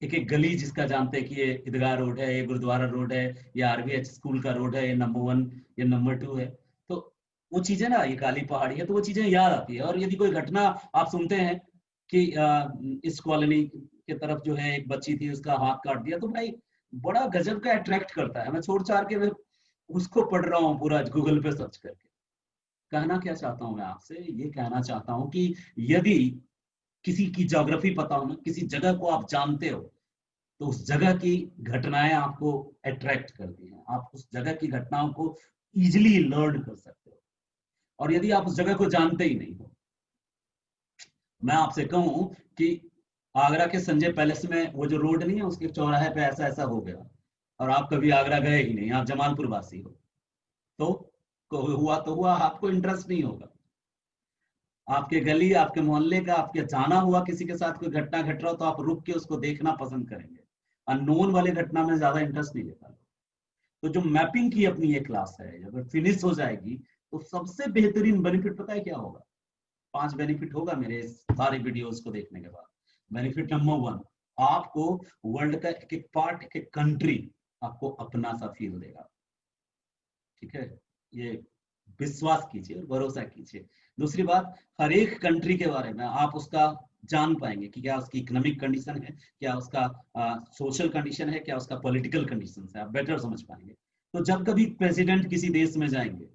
एक एक गली जिसका जानते हैं कि ये ईदगाह रोड है, ये गुरुद्वारा रोड है, ये RVH स्कूल का रोड है, ये नंबर 1, ये नंबर 2 है, तो वो चीजें ना, ये काली पहाड़ी है, तो वो चीजें याद आती है। और यदि कोई घटना आप सुनते हैं कि इस कॉलोनी की तरफ जो है एक बच्ची थी, उसका हाथ काट दिया, तो भाई बड़ा गजब का अट्रैक्ट करता है, मैं छोड़ छाड़ के मैं उसको पढ़ रहा हूँ पूरा गूगल पे सर्च करके। कहना क्या चाहता हूँ मैं आपसे, ये कहना चाहता हूँ कि यदि किसी की ज्योग्राफी पता हो ना, किसी जगह को आप जानते हो, तो उस जगह की घटनाएं आपको अट्रैक्ट करती हैं, आप उस जगह की घटनाओं को इजिली लर्न कर सकते हो। और यदि आप उस जगह को जानते ही नहीं हो, मैं आपसे कहूं कि आगरा के संजय पैलेस में वो जो रोड नहीं है, उसके चौराहे पे ऐसा ऐसा हो गया, और आप कभी आगरा गए ही नहीं, आप जमालपुर वासी हो, तो हुआ तो हुआ, आपको इंटरेस्ट नहीं होगा। आपके गली, आपके मोहल्ले का, आपके जाना हुआ किसी के साथ कोई घटना घट रहा हो, तो आप रुक के उसको देखना पसंद करेंगे, अननोन वाले घटना में ज्यादा इंटरेस्ट नहीं लेता। तो जो मैपिंग की अपनी ये क्लास है, जब फिनिश हो जाएगी, तो सबसे बेहतरीन बेनिफिट पता है क्या होगा? 5 बेनिफिट होगा मेरे सारे वीडियोस को देखने के बाद। बेनिफिट नंबर 1, आपको वर्ल्ड का एक एक पार्ट, एक एक कंट्री आपको अपना सा फील देगा। ठीक है, ये विश्वास कीजिए और भरोसा कीजिए। दूसरी बात, हर एक कंट्री के बारे में आप उसका जान पाएंगे कि क्या उसकी इकोनॉमिक कंडीशन है, क्या उसका सोशल कंडीशन है, क्या उसका पॉलिटिकल कंडीशन है, आप बेटर समझ पाएंगे। तो जब कभी प्रेसिडेंट किसी देश में जाएंगे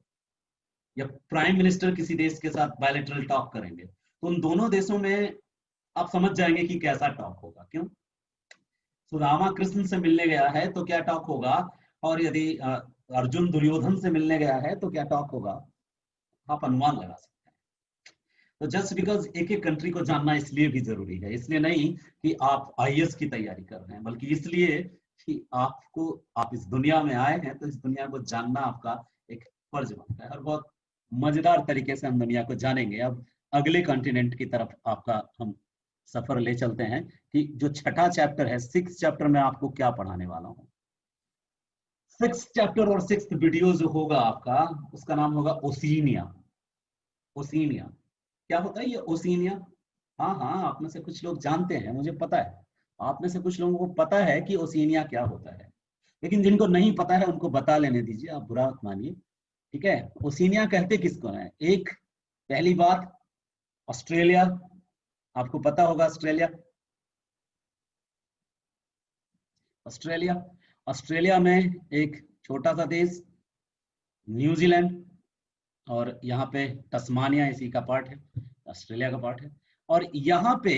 या प्राइम मिनिस्टर किसी देश के साथ बायलैटरल टॉक करेंगे, तो उन दोनों देशों में आप समझ जाएंगे कि कैसा टॉक होगा। क्यों? सुदामा कृष्ण से मिलने गया है तो क्या टॉक होगा, और यदि अर्जुन दुर्योधन से मिलने गया है तो क्या टॉक होगा, आप अनुमान लगा सकते हैं। तो जस्ट बिकॉज एक एक कंट्री को जानना इसलिए भी जरूरी है, इसलिए नहीं कि आप IAS की तैयारी कर रहे हैं, बल्कि इसलिए कि आपको, आप इस दुनिया में आए हैं तो इस दुनिया को जानना आपका एक फर्ज बनता है, और बहुत मजेदार तरीके से हम दुनिया को जानेंगे। अब अगले कॉन्टिनेंट की तरफ आपका हम सफर ले चलते हैं कि जो छठा चैप्टर है, 6th चैप्टर में आपको क्या पढ़ाने वाला हूँ। 6th चैप्टर और 6th वीडियो जो होगा आपका, उसका नाम होगा ओशिनिया। ओशिनिया क्या होता है ये ओशिनिया? हाँ हाँ, आप में से कुछ लोग जानते हैं, मुझे पता है, आप में से कुछ लोगों को पता है कि ओशिनिया क्या होता है। लेकिन जिनको नहीं पता है उनको बता लेने दीजिए, आप बुरा मत मानिए, ठीक है। ओशिनिया कहते किसको है? एक पहली बात ऑस्ट्रेलिया, आपको पता होगा ऑस्ट्रेलिया। ऑस्ट्रेलिया ऑस्ट्रेलिया में एक छोटा सा देश न्यूजीलैंड, और यहाँ पे तस्मानिया इसी का पार्ट है, ऑस्ट्रेलिया का पार्ट है। और यहाँ पे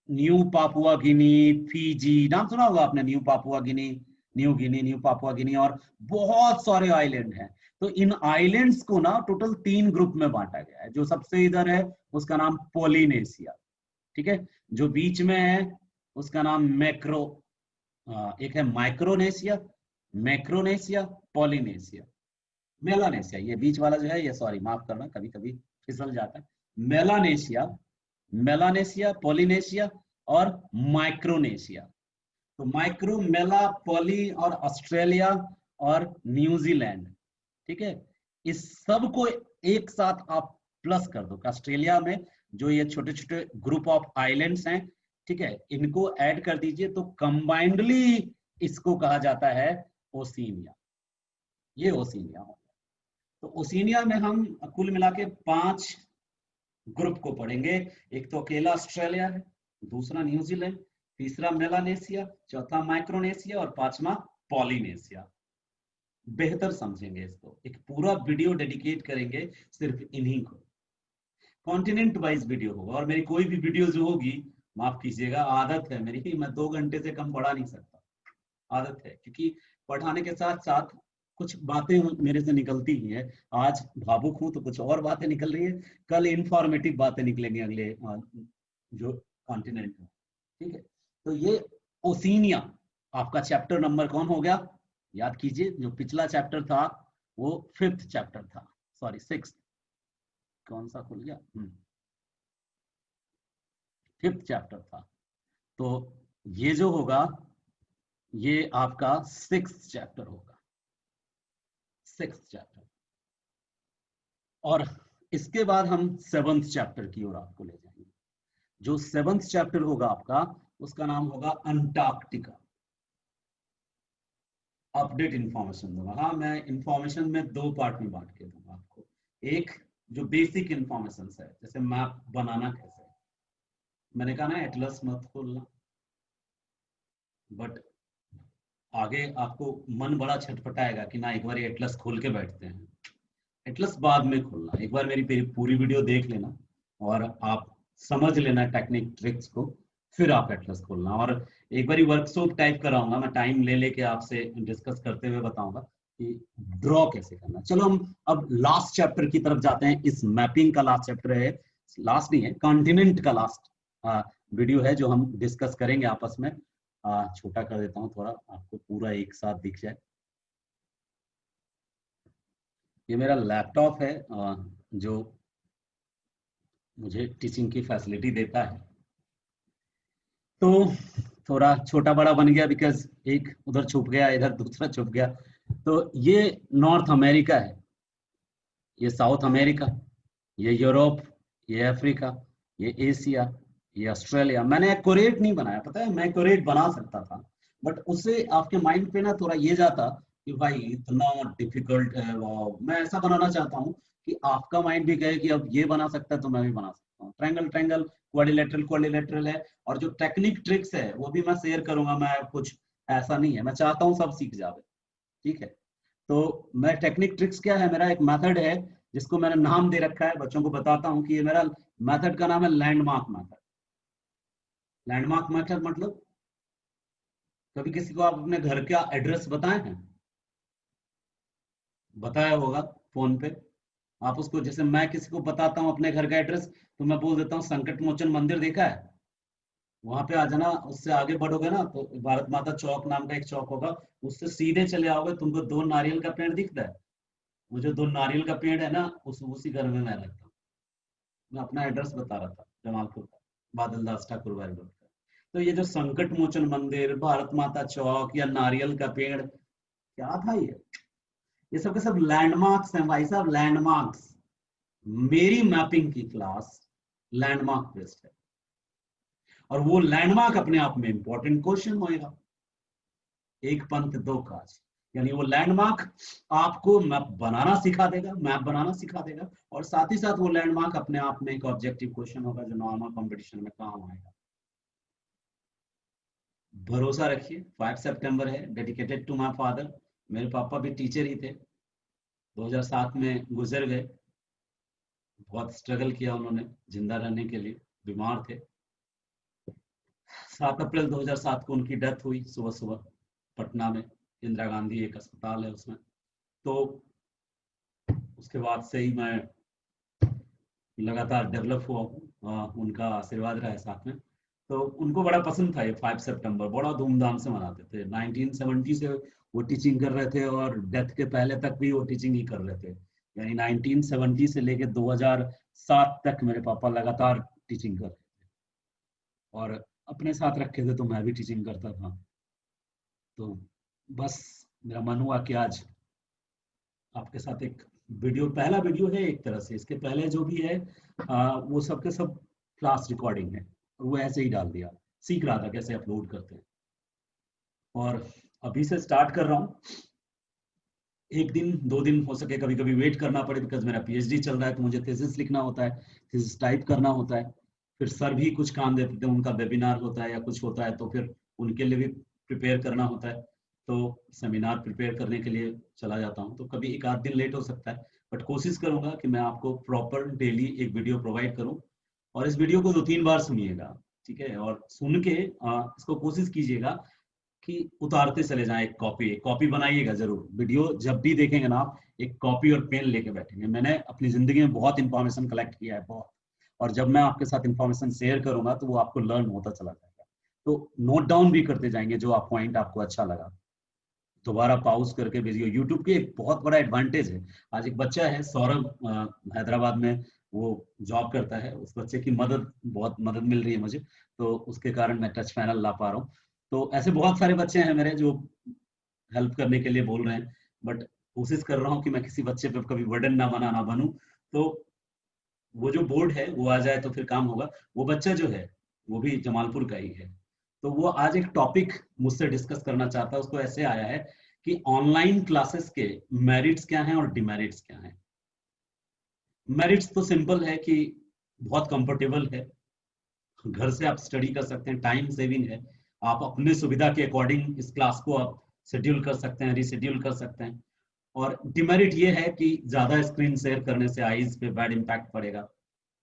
न्यू पापुआ गिनी, फीजी, नाम सुना होगा आपने, न्यू पापुआ गिनी, न्यू गिनी, न्यू पापुआ गिनी, और बहुत सारे आइलैंड हैं। तो इन आइलैंड्स को ना टोटल 3 ग्रुप में बांटा गया है। जो सबसे इधर है उसका नाम पोलिनेशिया, ठीक है। जो बीच में है उसका नाम मैक्रो, एक है माइक्रोनेशिया, मैक्रोनेशिया, पॉलिनेशिया, मेलानेशिया। ये बीच वाला जो है ये, सॉरी माफ करना, कभी कभी फिसल जाता है। मेलानेशिया, मेलानेशिया, पॉलिनेशिया और माइक्रोनेशिया। तो माइक्रो, मेला, पॉली और ऑस्ट्रेलिया और न्यूजीलैंड, ठीक है। इस सब को एक साथ आप प्लस कर दो। ऑस्ट्रेलिया में जो ये छोटे छोटे ग्रुप ऑफ आइलैंड्स हैं, ठीक है, इनको ऐड कर दीजिए तो कंबाइंडली इसको कहा जाता है ओशिनिया। ये ओशिनिया हो। तो ओशिनिया में हम कुल मिला के 5 ग्रुप को पढ़ेंगे। एक तो अकेला ऑस्ट्रेलिया है, दूसरा न्यूजीलैंड, तीसरा मेलानेशिया, चौथा माइक्रोनेशिया और 5वां पॉलिनेशिया। बेहतर समझेंगे इसको, एक पूरा वीडियो डेडिकेट करेंगे सिर्फ इन्हीं को। कॉन्टिनेंट वाइज वीडियो होगा, और मेरी कोई भी वीडियो जो होगी, माफ कीजिएगा, आदत है मेरी, मैं 2 घंटे से कम पढ़ा नहीं सकता, आदत है, क्योंकि पढ़ाने के साथ साथ कुछ बातें मेरे से निकलती ही है। आज भावुक हूं तो कुछ और बातें निकल रही है, कल इंफॉर्मेटिव बातें निकलेंगी अगले जो कॉन्टिनेंट में, ठीक है। तो ये ओशिनिया आपका चैप्टर नंबर कौन हो गया, याद कीजिए। जो पिछला चैप्टर था वो 5th चैप्टर था, सॉरी 6th, कौन सा खुल गया, 5th चैप्टर था। तो ये जो होगा ये आपका 6th चैप्टर होगा, 6th चैप्टर। और इसके बाद हम 7th चैप्टर की ओर आपको ले जाएंगे। जो 7th चैप्टर होगा आपका, उसका नाम होगा अंटार्कटिका। अपडेट इंफॉर्मेशन दूंगा। हाँ, मैं इंफॉर्मेशन में 2 पार्ट में बांट के दूंगा आपको। एक जो बेसिक इंफॉर्मेशन है, जैसे मैप बनाना कैसे, मैंने कहा ना एटलस मत खोलना, बट आगे आपको मन बड़ा छटपटाएगा कि ना एक बार एटलस खोल के बैठते हैं। एटलस बाद में खोलना, एक बार मेरी पूरी वीडियो देख लेना और आप समझ लेना टेक्निक ट्रिक्स को, फिर आप एटलस खोलना। और एक बार वर्कशॉप टाइप कराऊंगा मैं, टाइम ले लेके आपसे डिस्कस करते हुए बताऊंगा कि ड्रॉ कैसे करना। चलो हम अब लास्ट चैप्टर की तरफ जाते हैं। इस मैपिंग का लास्ट चैप्टर है, लास्ट नहीं है, कॉन्टिनेंट का लास्ट वीडियो है जो हम डिस्कस करेंगे आपस में। छोटा कर देता हूँ थोड़ा, आपको पूरा एक साथ दिख जाए। ये मेरा लैपटॉप है जो मुझे टीचिंग की फैसिलिटी देता है, तो थोड़ा छोटा बड़ा बन गया बिकॉज एक उधर छुप गया, इधर दूसरा छुप गया। तो ये नॉर्थ अमेरिका है, ये साउथ अमेरिका, ये यूरोप, ये अफ्रीका, ये एशिया, ये ऑस्ट्रेलिया। मैंने एक्यूरेट नहीं बनाया, पता है, मैं एक्यूरेट बना सकता था, बट उससे आपके माइंड पे ना थोड़ा ये जाता कि भाई इतना डिफिकल्ट है। वाह, मैं ऐसा बनाना चाहता हूँ कि आपका माइंड भी कहे कि अब ये बना सकता है तो मैं भी बना सकता हूँ। ट्रायंगल ट्रायंगल, क्वाड्रिलेटरल क्वाड्रिलेटरल है, और जो टेक्निक ट्रिक्स है वो भी मैं शेयर करूंगा। मैं कुछ ऐसा नहीं है, मैं चाहता हूँ सब सीख जावे, ठीक है। तो मैं टेक्निक ट्रिक्स क्या है, मेरा एक मेथड है जिसको मैंने नाम दे रखा है, बच्चों को बताता हूँ कि ये मेरा मेथड का नाम है लैंडमार्क मेथड। लैंडमार्क मेथड मतलब, कभी किसी को आप अपने घर का एड्रेस बताए हैं? बताया होगा फोन पे। आप उसको, जैसे मैं किसी को बताता हूँ अपने घर का एड्रेस, तो मैं बोल देता हूँ संकट मोचन मंदिर देखा है, वहां पे आ जाना। उससे आगे बढ़ोगे ना तो भारत माता चौक नाम का एक चौक होगा, उससे सीधे चले आओगे, तुमको 2 नारियल का पेड़ दिखता है, वो जो 2 नारियल का पेड़ है ना, उसी घर में मैं रहता हूँ। मैं अपना एड्रेस बता रहा था, जमालपुर का, बादल दास ठाकुर वाली रोड का। तो ये जो संकट मोचन मंदिर, भारत माता चौक या नारियल का पेड़, क्या था ये सब के सब लैंडमार्क्स हैं भाई साहब, लैंडमार्क्स। मेरी मैपिंग की क्लास लैंडमार्क बेस्ड है, और वो लैंडमार्क अपने आप में इंपॉर्टेंट क्वेश्चन होएगा। एक पंथ दो काज, यानी वो लैंडमार्क आपको मैप बनाना सिखा देगा, मैप बनाना सिखा देगा, और साथ ही साथ वो लैंडमार्क अपने आप में एक ऑब्जेक्टिव क्वेश्चन होगा जो नॉर्मल कंपटीशन में काम आएगा। भरोसा रखिए, 5 सितंबर है, डेडिकेटेड टू माय फादर। मेरे पापा भी टीचर ही थे, 2007 में गुजर गए। बहुत स्ट्रगल किया उन्होंने जिंदा रहने के लिए, बीमार थे। 7 अप्रैल 2007 को उनकी डेथ हुई सुबह सुबह पटना में, इंदिरा गांधी एक अस्पताल है उसमें। तो उसके बाद से ही मैं लगातार डेवलप हुआ हूँ, उनका आशीर्वाद रहा है साथ में। तो उनको बड़ा पसंद था ये 5 सितंबर, बड़ा धूमधाम से मनाते थे। 1970 से वो टीचिंग कर रहे थे और डेथ के पहले तक भी वो टीचिंग ही कर रहे थे, यानी 1970 से लेके 2007 तक मेरे पापा लगातार टीचिंग कर रहे थे, और अपने साथ रखे थे तो मैं भी टीचिंग करता था। तो बस मेरा मन हुआ कि आज आपके साथ एक वीडियो, पहला वीडियो है एक तरह से, इसके पहले जो भी है वो सब के सब क्लास रिकॉर्डिंग है, और वो ऐसे ही डाल दिया, सीख रहा था कैसे अपलोड करते हैं। और अभी से स्टार्ट कर रहा हूँ, एक दिन 2 दिन हो सके कभी कभी वेट करना पड़े, बिकॉज मेरा पीएचडी चल रहा है तो मुझे थीसिस लिखना होता है, थीसिस टाइप करना होता है। फिर सर भी कुछ काम देते थे, उनका वेबिनार होता है या कुछ होता है तो फिर उनके लिए भी प्रिपेयर करना होता है, तो सेमिनार प्रिपेयर करने के लिए चला जाता हूँ। तो कभी एक आध दिन लेट हो सकता है, बट कोशिश करूंगा कि मैं आपको प्रॉपर डेली एक वीडियो प्रोवाइड करूँ। और इस वीडियो को 2-3 बार सुनिएगा, ठीक है, और सुन के इसको कोशिश कीजिएगा कि उतारते चले जाएं। एक कॉपी बनाइएगा जरूर, वीडियो जब भी देखेंगे ना आप एक कॉपी और पेन लेके बैठेंगे। मैंने अपनी जिंदगी में बहुत इंफॉर्मेशन कलेक्ट किया है, बहुत, और जब मैं आपके साथ इंफॉर्मेशन शेयर करूंगा तो वो आपको लर्न होता चला जाएगा। तो नोट डाउन भी करते जाएंगे जो आप पॉइंट आपको अच्छा लगा, दोबारा पॉज करके भेजिए। यूट्यूब की एक बहुत बड़ा एडवांटेज है, आज एक बच्चा है सौरभ, हैदराबाद में वो जॉब करता है, उस बच्चे की बहुत मदद मिल रही है मुझे, तो उसके कारण मैं टच पैनल ला पा रहा हूँ। तो ऐसे बहुत सारे बच्चे हैं मेरे जो हेल्प करने के लिए बोल रहे हैं, बट कोशिश कर रहा हूँ कि मैं किसी बच्चे पे कभी वर्डन ना बनूं। तो वो जो बोर्ड है वो आ जाए तो फिर काम होगा। वो बच्चा जो है वो भी जमालपुर का ही है, तो वो आज एक टॉपिक मुझसे डिस्कस करना चाहता है। उसको ऐसे आया है कि ऑनलाइन क्लासेस के मेरिट्स क्या हैं और डिमेरिट्स क्या हैं। मेरिट्स तो सिंपल है कि बहुत कंफर्टेबल है, घर से आप स्टडी कर सकते हैं, टाइम सेविंग है, आप अपने सुविधा के अकॉर्डिंग इस क्लास को आप शेड्यूल कर सकते हैं, रिशेड्यूल कर सकते हैं। और डिमेरिट ये है कि ज्यादा स्क्रीन शेयर करने से आईज पे बैड इम्पैक्ट पड़ेगा,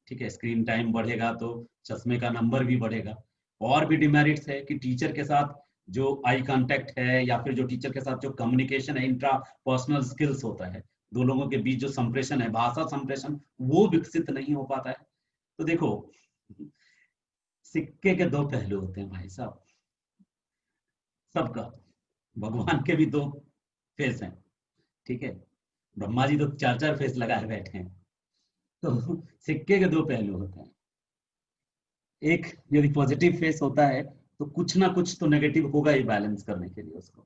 ठीक है, स्क्रीन टाइम बढ़ेगा तो चश्मे का नंबर भी बढ़ेगा। और भी डिमेरिट्स है कि टीचर के साथ जो आई कांटेक्ट है या फिर जो टीचर के साथ जो कम्युनिकेशन है, इंट्रा पर्सनल स्किल्स होता है, दो लोगों के बीच जो संप्रेषण है, भाषा संप्रेषण, वो विकसित नहीं हो पाता है। तो देखो, सिक्के के दो पहलू होते हैं भाई साहब, सबका। भगवान के भी दो फेस हैं, ठीक है, ब्रह्मा जी तो 4-4 फेस लगाए बैठे हैं। तो सिक्के के दो पहलू होते हैं, एक यदि पॉजिटिव फेस होता है तो कुछ ना कुछ तो नेगेटिव होगा ही बैलेंस करने के लिए। उसको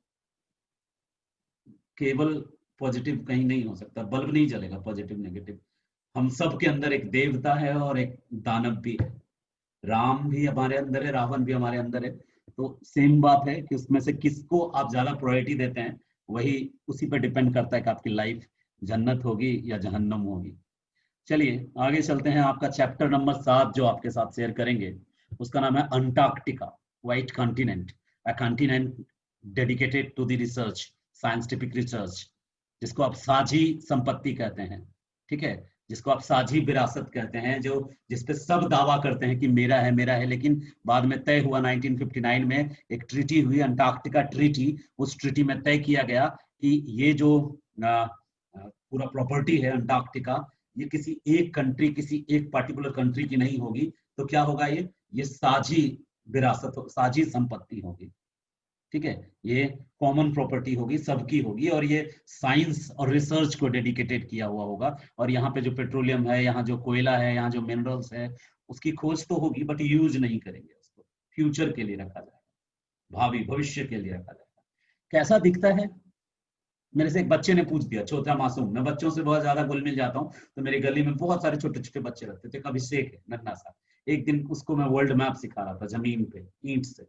केवल पॉजिटिव कहीं नहीं हो सकता, बल्ब नहीं जलेगा पॉजिटिव नेगेटिव। हम सब के अंदर एक देवता है और एक दानव भी है, राम भी हमारे अंदर है, रावण भी हमारे अंदर है। तो सेम बात है कि उसमें से किसको आप ज्यादा प्रायोरिटी देते हैं, वही उसी पर डिपेंड करता है कि आपकी लाइफ जन्नत होगी या जहन्नम होगी। चलिए आगे चलते हैं। आपका चैप्टर नंबर 7 जो आपके साथ शेयर करेंगे उसका नाम है Antarctica, white continent, a continent dedicated to the research, scientific research, जिसको आप साझी संपत्ति कहते हैं, ठीक है, जिसको आप साझी विरासत कहते हैं, जो जिसपे सब दावा करते हैं कि मेरा है, लेकिन बाद में तय हुआ 1959 में एक ट्रीटी हुई, अंटार्कटिका ट्रीटी। उस ट्रीटी में तय किया गया कि ये जो पूरा प्रॉपर्टी है अंटार्कटिका, ये किसी एक कंट्री, किसी एक पर्टिकुलर कंट्री की नहीं होगी। तो क्या होगा, ये साझी विरासत, साझी संपत्ति होगी, ठीक है, ये कॉमन प्रॉपर्टी होगी, सबकी होगी, और ये साइंस और रिसर्च को डेडिकेटेड किया हुआ होगा। और यहाँ पे जो पेट्रोलियम है, यहाँ जो कोयला है, यहाँ जो मिनरल्स है, उसकी खोज तो होगी बट यूज नहीं करेंगे उसको, फ्यूचर के लिए रखा जाएगा, भावी भविष्य के लिए रखा जाएगा। कैसा दिखता है? मेरे से एक बच्चे ने पूछ दिया, छोटा मासूम, मैं बच्चों से बहुत ज्यादा घुल मिल जाता हूँ, तो मेरी गली में बहुत सारे छोटे छोटे बच्चे रहते थे। अभिषेक है नन्ना सा, एक दिन उसको मैं वर्ल्ड मैप सिखा रहा था जमीन पे ईंट से,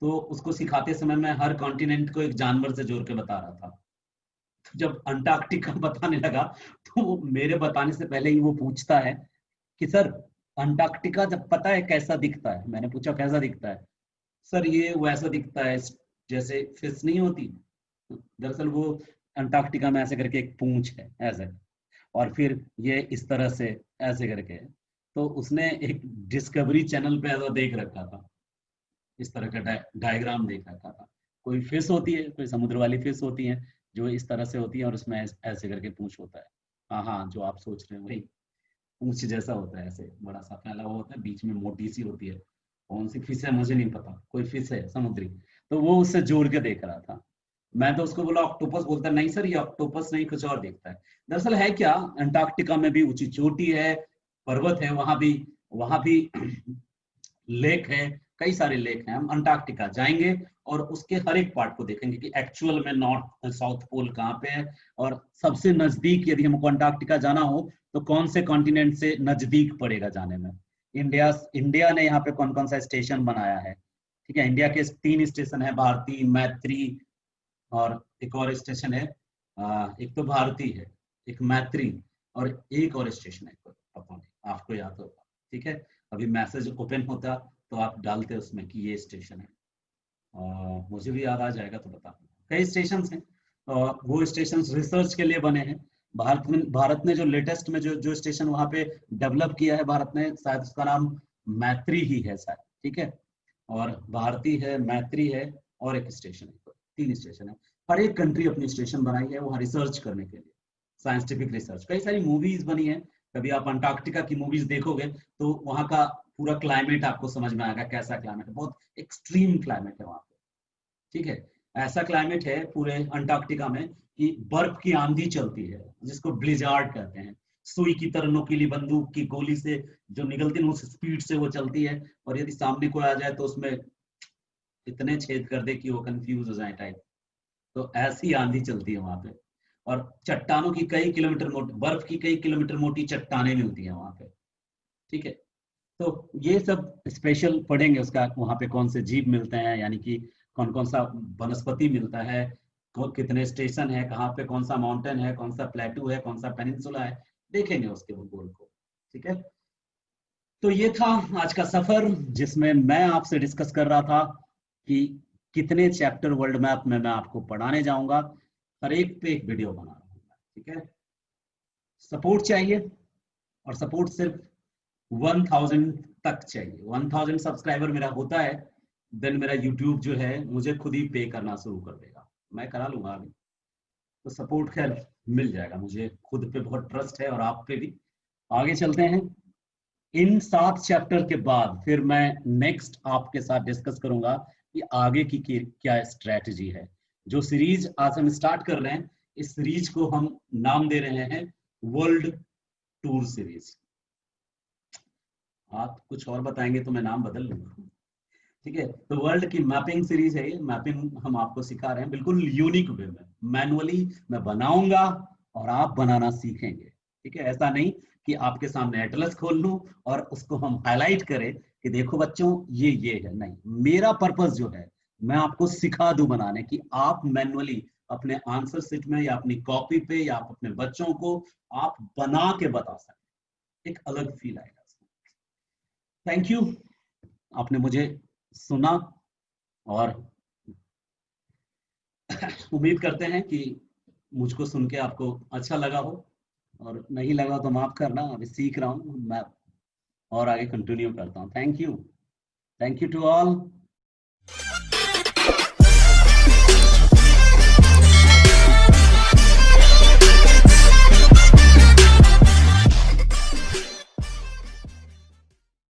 तो उसको सिखाते समय मैं हर कॉन्टिनेंट को एक जानवर से जोड़ के बता रहा था। तो जब अंटार्कटिका बताने लगा तो मेरे बताने से पहले ही वो पूछता है कि सर अंटार्कटिका जब पता है कैसा दिखता है? मैंने पूछा कैसा दिखता है? सर ये वैसा दिखता है जैसे फिश नहीं होती। दरअसल वो अंटार्कटिका में ऐसे करके एक पूंछ है ऐसे, और फिर ये इस तरह से ऐसे करके है। तो उसने एक डिस्कवरी चैनल पे ऐसा देख रखा था, इस तरह का डायग्राम देख रखा था। कोई फिश होती है, कोई समुद्र वाली फिश होती है जो इस तरह से होती है और उसमें ऐसे करके पूंछ होता है। हाँ हाँ, जो आप सोच रहे हैं वही पूंछ जैसा होता है, ऐसे बड़ा सा फैला हुआ होता है, बीच में मोटी सी होती है। कौन सी फिश है मुझे नहीं पता, कोई फिश है समुद्री। तो वो उससे जोड़ के देख रहा था। मैं तो उसको बोला ऑक्टोपस, बोलता नहीं सर ये ऑक्टोपस नहीं, कुछ और देखता है। दरअसल है क्या, अंटार्कटिका में भी ऊंची चोटी है, पर्वत है, वहां भी लेक है, कई सारे लेक हैं। हम अंटार्कटिका जाएंगे और उसके हर एक पार्ट को देखेंगे कि एक्चुअल में नॉर्थ साउथ पोल कहाँ पे है, और सबसे नजदीक यदि हमको अंटार्कटिका जाना हो तो कौन से कॉन्टिनेंट से नजदीक पड़ेगा जाने में। इंडिया ने यहाँ पे कौन कौन सा स्टेशन बनाया है? ठीक है, इंडिया के 3 स्टेशन है, भारती, मैत्री और एक और स्टेशन है। एक तो भारती है, एक मैत्री, और एक और स्टेशन है, पता नहीं आपको याद होगा। ठीक है, अभी मैसेज ओपन होता तो आप डालते उसमें कि ये स्टेशन है, मुझे भी याद आ जाएगा तो बता। कई स्टेशन हैं, वो स्टेशन रिसर्च के लिए बने हैं। भारत ने जो लेटेस्ट में जो स्टेशन वहां पे डेवलप किया है भारत ने, शायद उसका नाम मैत्री ही है शायद। ठीक है, और भारती है, मैत्री है, और एक स्टेशन है, 3 स्टेशन है। हर एक कंट्री अपनी स्टेशन बनाई है वहाँ रिसर्च करने के लिए, साइंटिफिक रिसर्च। कई सारी मूवीज बनी है, कभी आप अंटार्कटिका की मूवीज देखोगे तो वहाँ का पूरा क्लाइमेट आपको समझ में आएगा, कैसा क्लाइमेट है, बहुत एक्सट्रीम क्लाइमेट है वहाँ पे। ठीक है, ऐसा क्लाइमेट है पूरे अंटार्कटिका में कि बर्फ की आंधी चलती है, जिसको ब्लिजार्ड कहते हैं। सुई की तरह नोकीली बंदूक की गोली से जो निकलती है उस स्पीड से वो चलती है, और यदि सामने कोई आ जाए तो उसमें इतने छेद कर दे कि वो कंफ्यूज हो जाए टाइप। तो ऐसी आंधी चलती है वहां पे, और चट्टानों की कई किलोमीटर मोटी, बर्फ की कई किलोमीटर मोटी चट्टानें मिलती हैं वहां पे। ठीक है, तो ये सब स्पेशल पढ़ेंगे उसका, वहां पे कौन से जीव मिलते हैं, यानी कि कौन कौन सा वनस्पति मिलता है, कितने स्टेशन है, कहाँ पे कौन सा माउंटेन है, कौन सा प्लेटू है, कौन सा पेनिनसुला है, देखेंगे उसके भूगोल को। ठीक है, तो ये था आज का सफर जिसमें मैं आपसे डिस्कस कर रहा था कि कितने चैप्टर वर्ल्ड मैप में मैं आपको पढ़ाने जाऊंगा। हर एक पे एक वीडियो बना रहा हूँ। ठीक है, सपोर्ट चाहिए, और सपोर्ट सिर्फ 1000 तक चाहिए। 1000 सब्सक्राइबर मेरा होता है, देन मेरा यूट्यूब जो है मुझे खुद ही पे करना शुरू कर देगा, मैं करा लूंगा अभी। तो सपोर्ट खैर मिल जाएगा, मुझे खुद पे बहुत ट्रस्ट है और आप पे भी। आगे चलते हैं। इन 7 चैप्टर के बाद फिर मैं नेक्स्ट आपके साथ डिस्कस करूंगा कि आगे की क्या स्ट्रेटजी है। जो सीरीज आज हम स्टार्ट कर रहे हैं, इस सीरीज को हम नाम दे रहे हैं वर्ल्ड टूर सीरीज। आप कुछ और बताएंगे तो मैं नाम बदल लूंगा। ठीक है, तो वर्ल्ड की मैपिंग सीरीज है ये। मैपिंग हम आपको सिखा रहे हैं बिल्कुल यूनिक वे में, मैनुअली मैं बनाऊंगा और आप बनाना सीखेंगे। ठीक है, ऐसा नहीं कि आपके सामने एटलस खोल लूं और उसको हम हाईलाइट करें कि देखो बच्चों ये है, नहीं। मेरा पर्पस जो है मैं आपको सिखा दूं बनाने की, आप मैनुअली अपने आंसर शीट में या अपनी कॉपी पे या आप अपने बच्चों को आप बना के बता सकें, एक अलग फील आएगा। थैंक यू, आपने मुझे सुना, और उम्मीद करते हैं कि मुझको सुन के आपको अच्छा लगा हो, और नहीं लगा तो माफ करना, अभी सीख रहा हूँ मैं और आगे कंटिन्यू करता हूँ। Thank you to all.